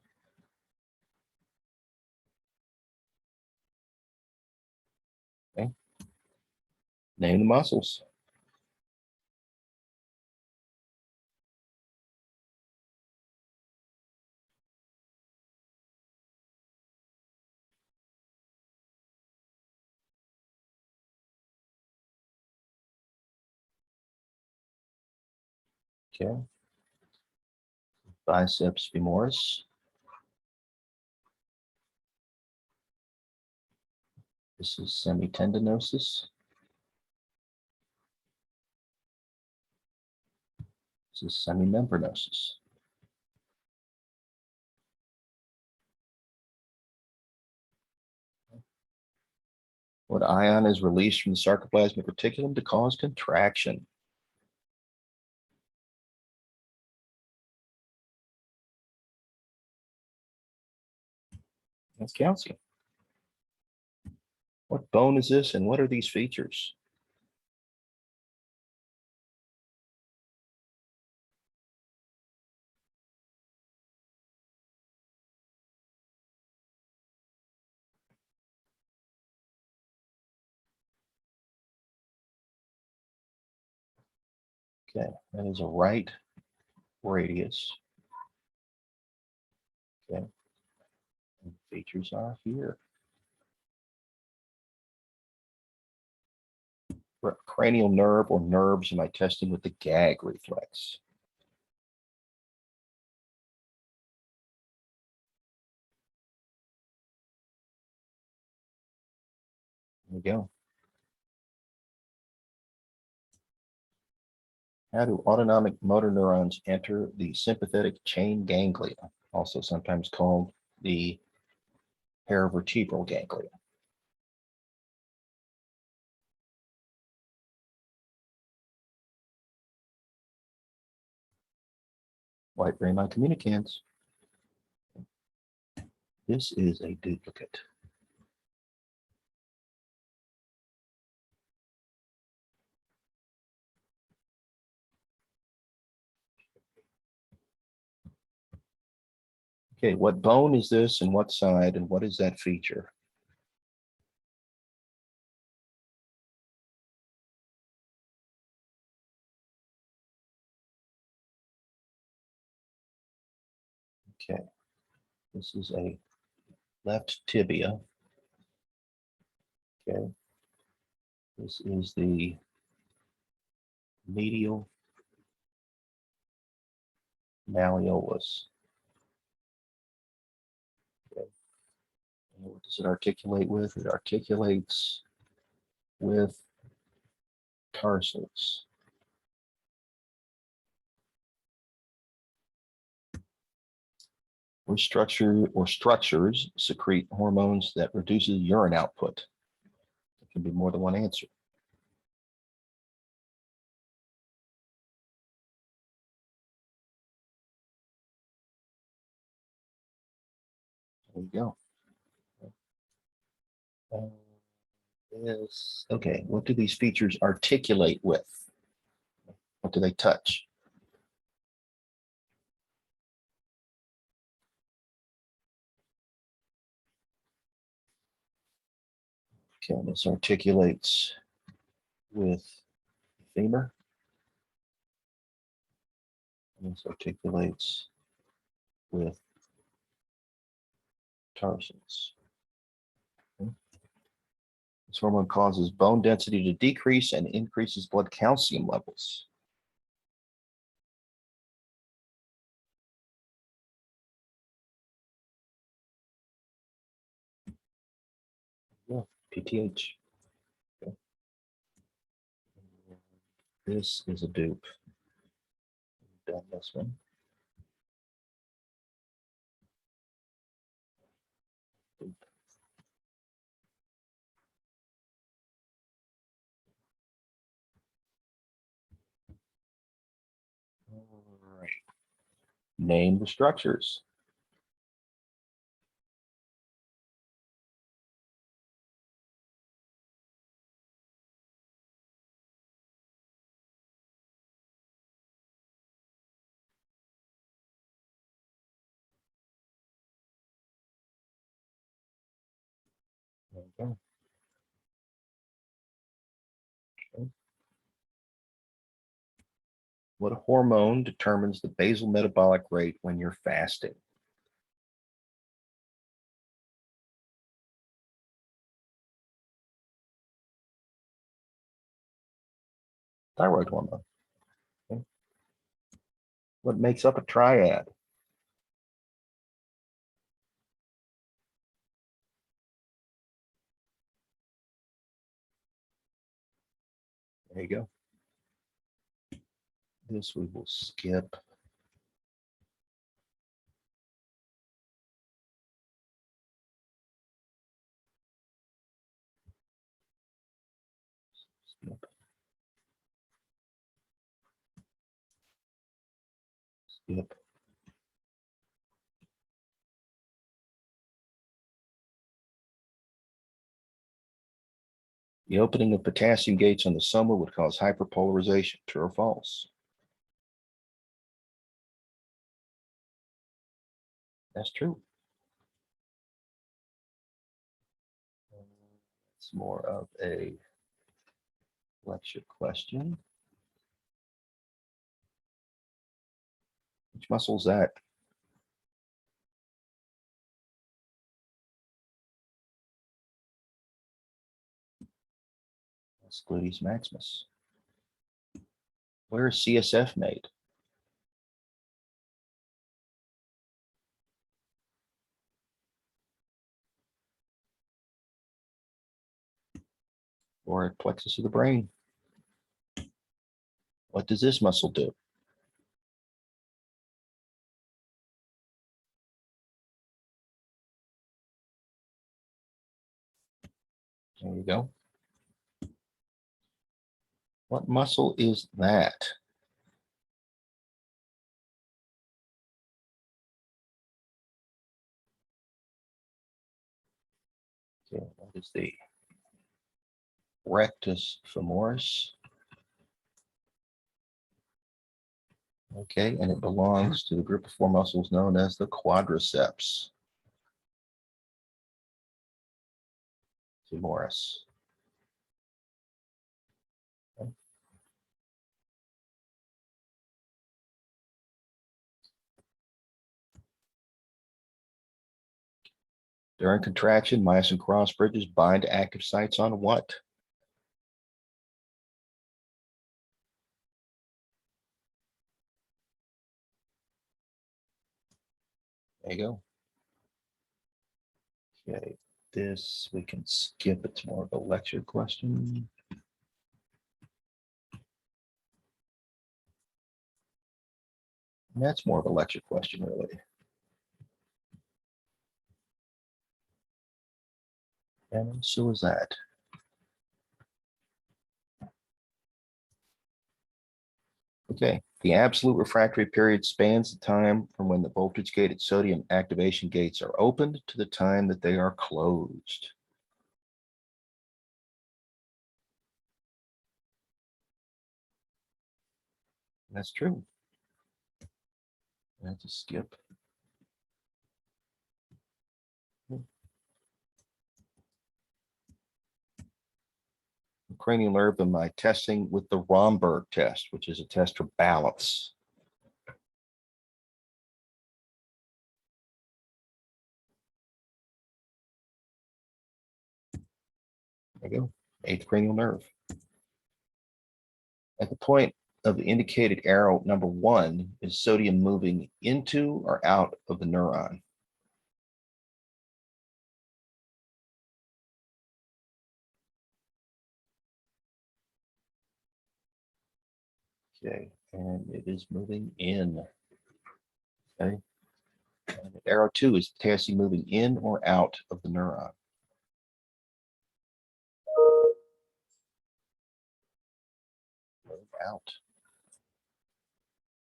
Name the muscles. Okay. Biceps femoris. This is semitendinosus. This is semimembranosus. What ion is released from the sarcoplasmic reticulum to cause contraction? That's calcium. What bone is this and what are these features? Okay, that is a right radius. Okay, and features are here. Cranial nerve or nerves am I testing with the gag reflex? There we go. How do autonomic motor neurons enter the sympathetic chain ganglia, also sometimes called the paravertebral ganglia? White brain on communicants. This is a duplicate. Okay, what bone is this and what side and what is that feature? Okay, this is a left tibia. Okay, this is the medial malleolus. Okay. And what does it articulate with? It articulates with tarsals. Which structure or structures secrete hormones that reduces urine output? There can be more than one answer. There you go. Yes. Okay, what do these features articulate with? What do they touch? Okay, this articulates with femur. And this articulates with tarsals. Okay. This hormone causes bone density to decrease and increases blood calcium levels. Yeah, PTH. Okay. This is a dupe. Done this one. Dupe. All right. Name the structures. There we go. What hormone determines the basal metabolic rate when you're fasting? Thyroid hormone. Okay. What makes up a triad? There you go. This we will skip. Skip. Skip. The opening of potassium gates on the soma would cause hyperpolarization. True or false? That's true. It's more of a lecture question. Which muscle is that? That's gluteus maximus. Where is CSF made? Or at plexus of the brain? What does this muscle do? There you go. What muscle is that? Okay, that is the rectus femoris. Okay, and it belongs to the group of 4 muscles known as the quadriceps femoris. Okay. During contraction, myosin cross bridges bind to active sites on what? There you go. Okay, this we can skip. It's more of a lecture question. And that's more of a lecture question, really. And so is that. Okay, the absolute refractory period spans the time from when the voltage gated sodium activation gates are opened to the time that they are closed. That's true. That's a skip. Cranial nerve in my testing with the Romberg test, which is a test for balance. There you go. 8th cranial nerve. At the point of the indicated arrow number 1, is sodium moving into or out of the neuron? Okay, and it is moving in. Okay. And arrow 2 is potassium moving in or out of the neuron? Out.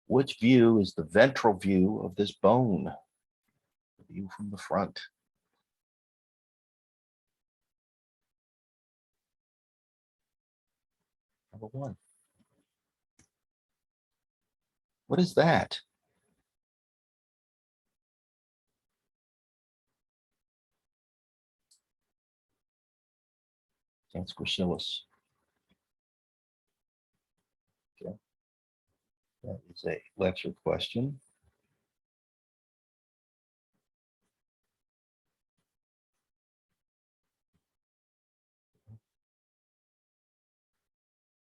Which view is the ventral view of this bone? The view from the front. Number 1. What is that? That's gracilis. Okay. That is a lecture question.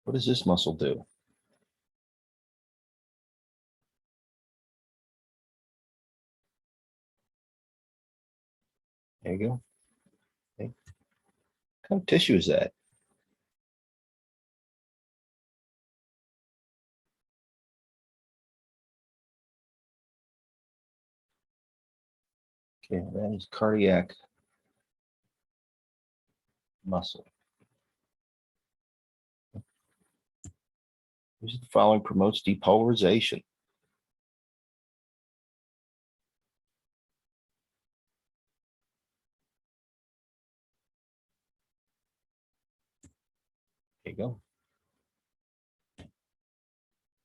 What does this muscle do? There you go. Okay. What kind of tissue is that? Okay, that is cardiac muscle. Which of the following promotes depolarization? There you go.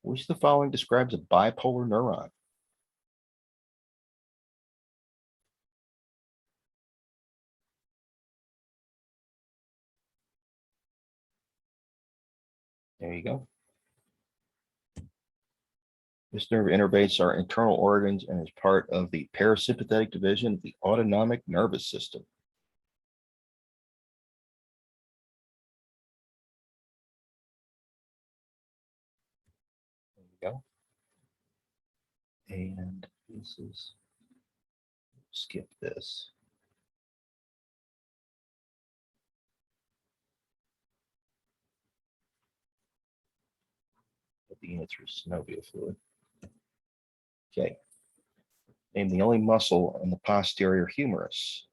Which of the following describes a bipolar neuron? There you go. This nerve innervates our internal organs and is part of the parasympathetic division of the autonomic nervous system. There you go. And this is, skip this. But the answer is synovial fluid. Okay. Name the only muscle in the posterior humerus.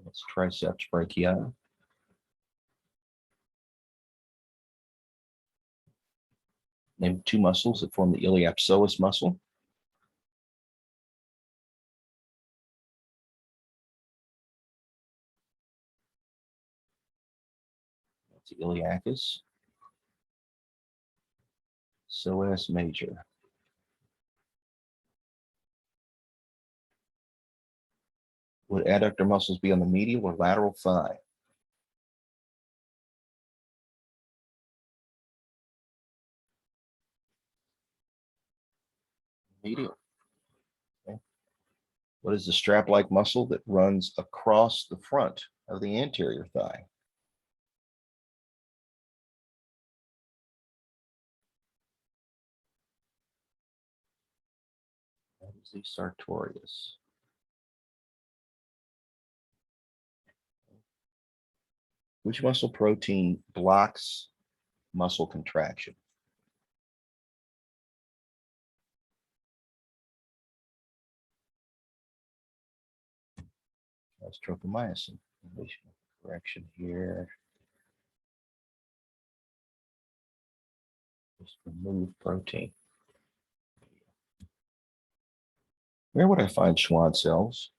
It's triceps brachii. Name two muscles that form the iliopsoas muscle. That's the iliacus. Psoas major. Would adductor muscles be on the medial or lateral thigh? Medial. Okay. What is the strap-like muscle that runs across the front of the anterior thigh? That is the sartorius. Which muscle protein blocks muscle contraction? That's tropomyosin. Correction here. Just remove protein. Where would I find Schwann cells?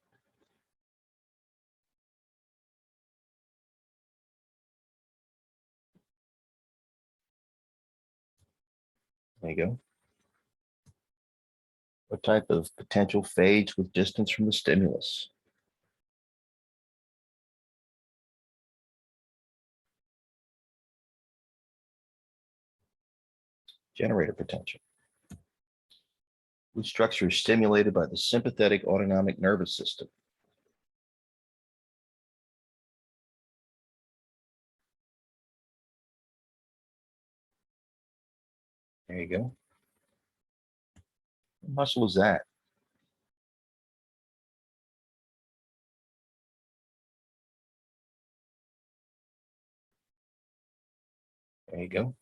There you go. What type of potential fades with distance from the stimulus? Generator potential. Which structure is stimulated by the sympathetic autonomic nervous system? There you go. What muscle is that? There you go.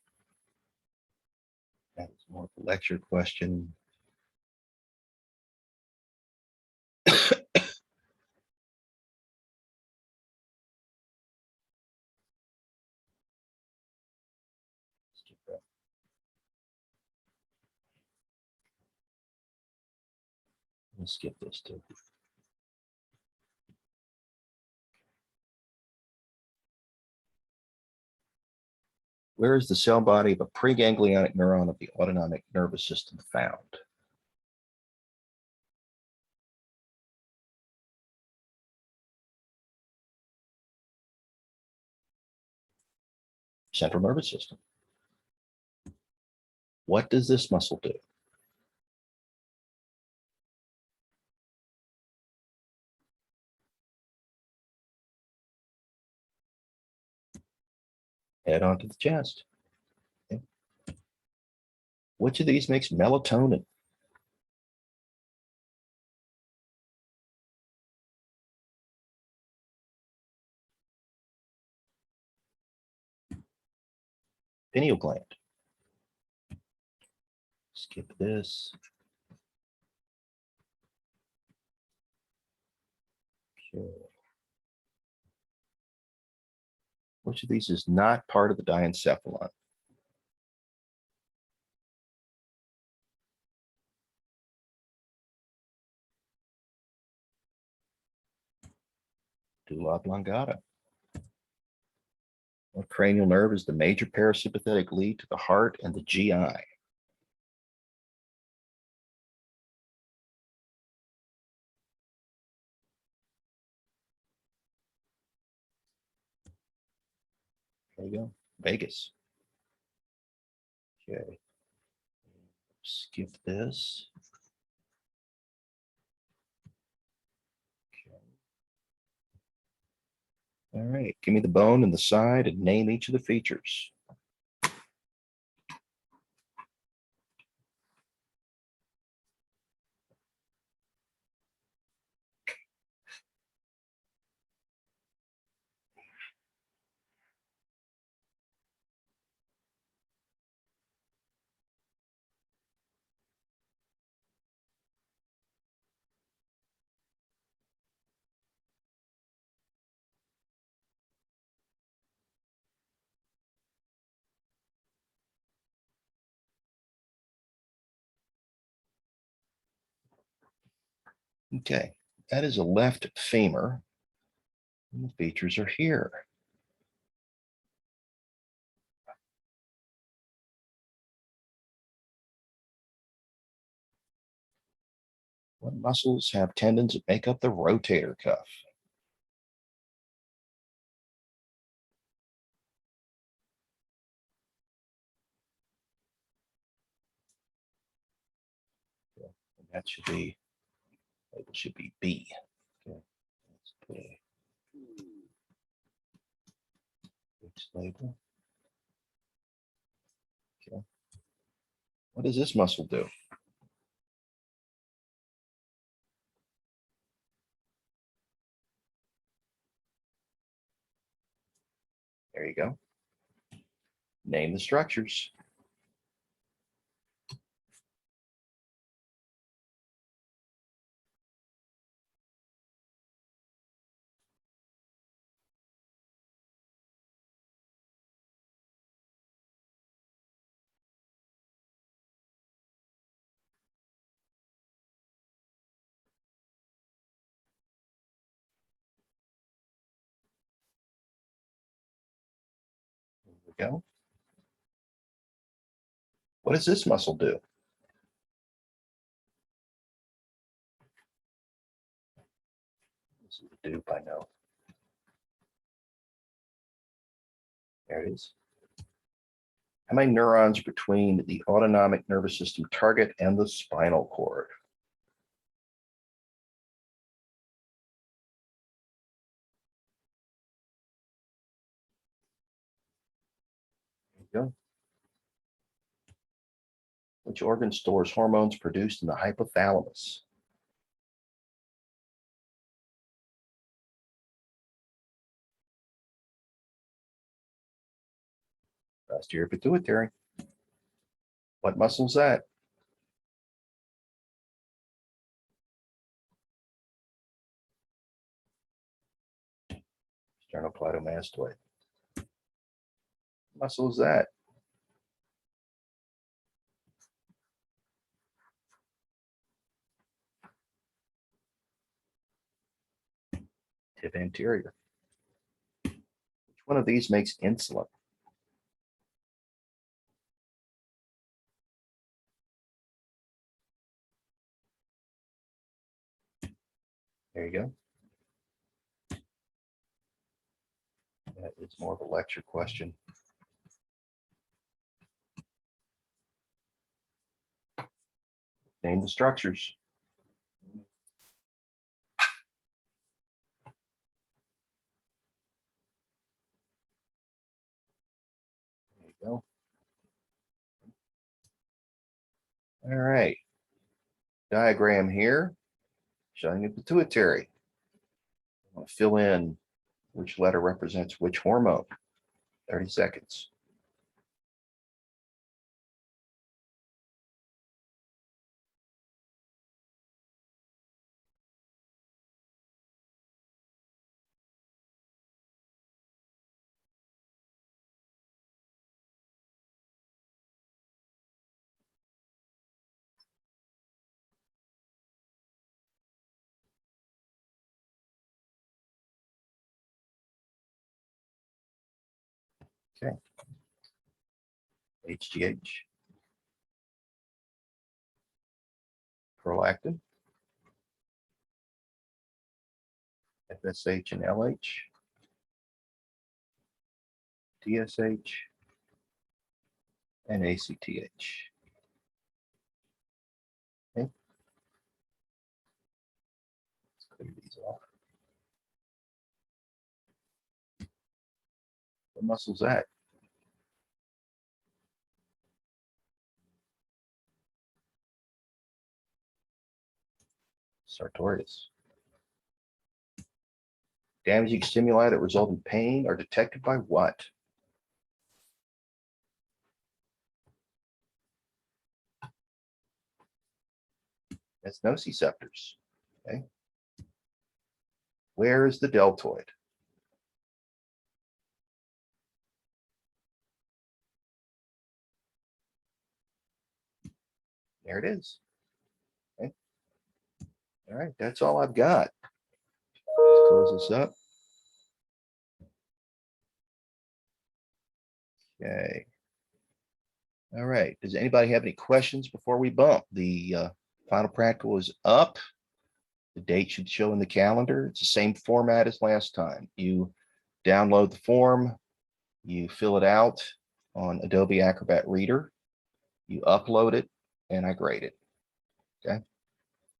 That is more of a lecture question. Let's skip this too. Where is the cell body of a preganglionic neuron of the autonomic nervous system found? Central nervous system. What does this muscle do? Head onto the chest. Okay. Which of these makes melatonin? Pineal gland. Skip this. Okay. Which of these is not part of the diencephalon? Medulla oblongata. What cranial nerve is the major parasympathetic lead to the heart and the GI? There you go. Vagus. Okay. Skip this. Okay. All right. Give me the bone and the side and name each of the features. Okay. That is a left femur. And the features are here. What muscles have tendons that make up the rotator cuff? And that should be, label should be B. Okay. Let's put a fixed label. Okay. What does this muscle do? There you go. Name the structures. There we go. What does this muscle do? This is the dupe, I know. There it is. How many neurons are between the autonomic nervous system target and the spinal cord? There you go. Which organ stores hormones produced in the hypothalamus? Posterior pituitary. What muscle is that? Sternocleidomastoid. What muscle is that? Tib anterior. Which one of these makes insulin? There you go. That is more of a lecture question. Name the structures. There you go. All right. Diagram here showing the pituitary. I'm going to fill in which letter represents which hormone. 30 seconds. Okay. HGH. Prolactin. FSH and LH. TSH. And ACTH. Okay. Let's clear these off. What muscle's that? Sartorius. Damaging stimuli that result in pain are detected by what? That's nociceptors. Okay. Where is the deltoid? There it is. Okay. All right, that's all I've got. Let's close this up. Okay. All right. Does anybody have any questions before we bump? The final practical is up. The date should show in the calendar. It's the same format as last time. You download the form, you fill it out on Adobe Acrobat Reader, you upload it, and I grade it. Okay.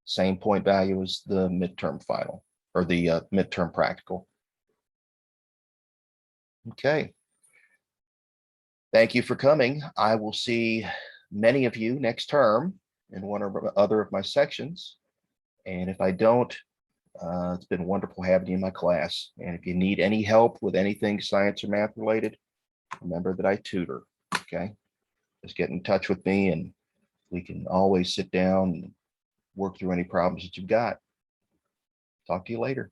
Same point value as the midterm final or the midterm practical. Okay. Thank you for coming. I will see many of you next term in one or other of my sections. And if I don't, it's been wonderful having you in my class. And if you need any help with anything science or math related, remember that I tutor. Okay. Just get in touch with me and we can always sit down and work through any problems that you've got. Talk to you later.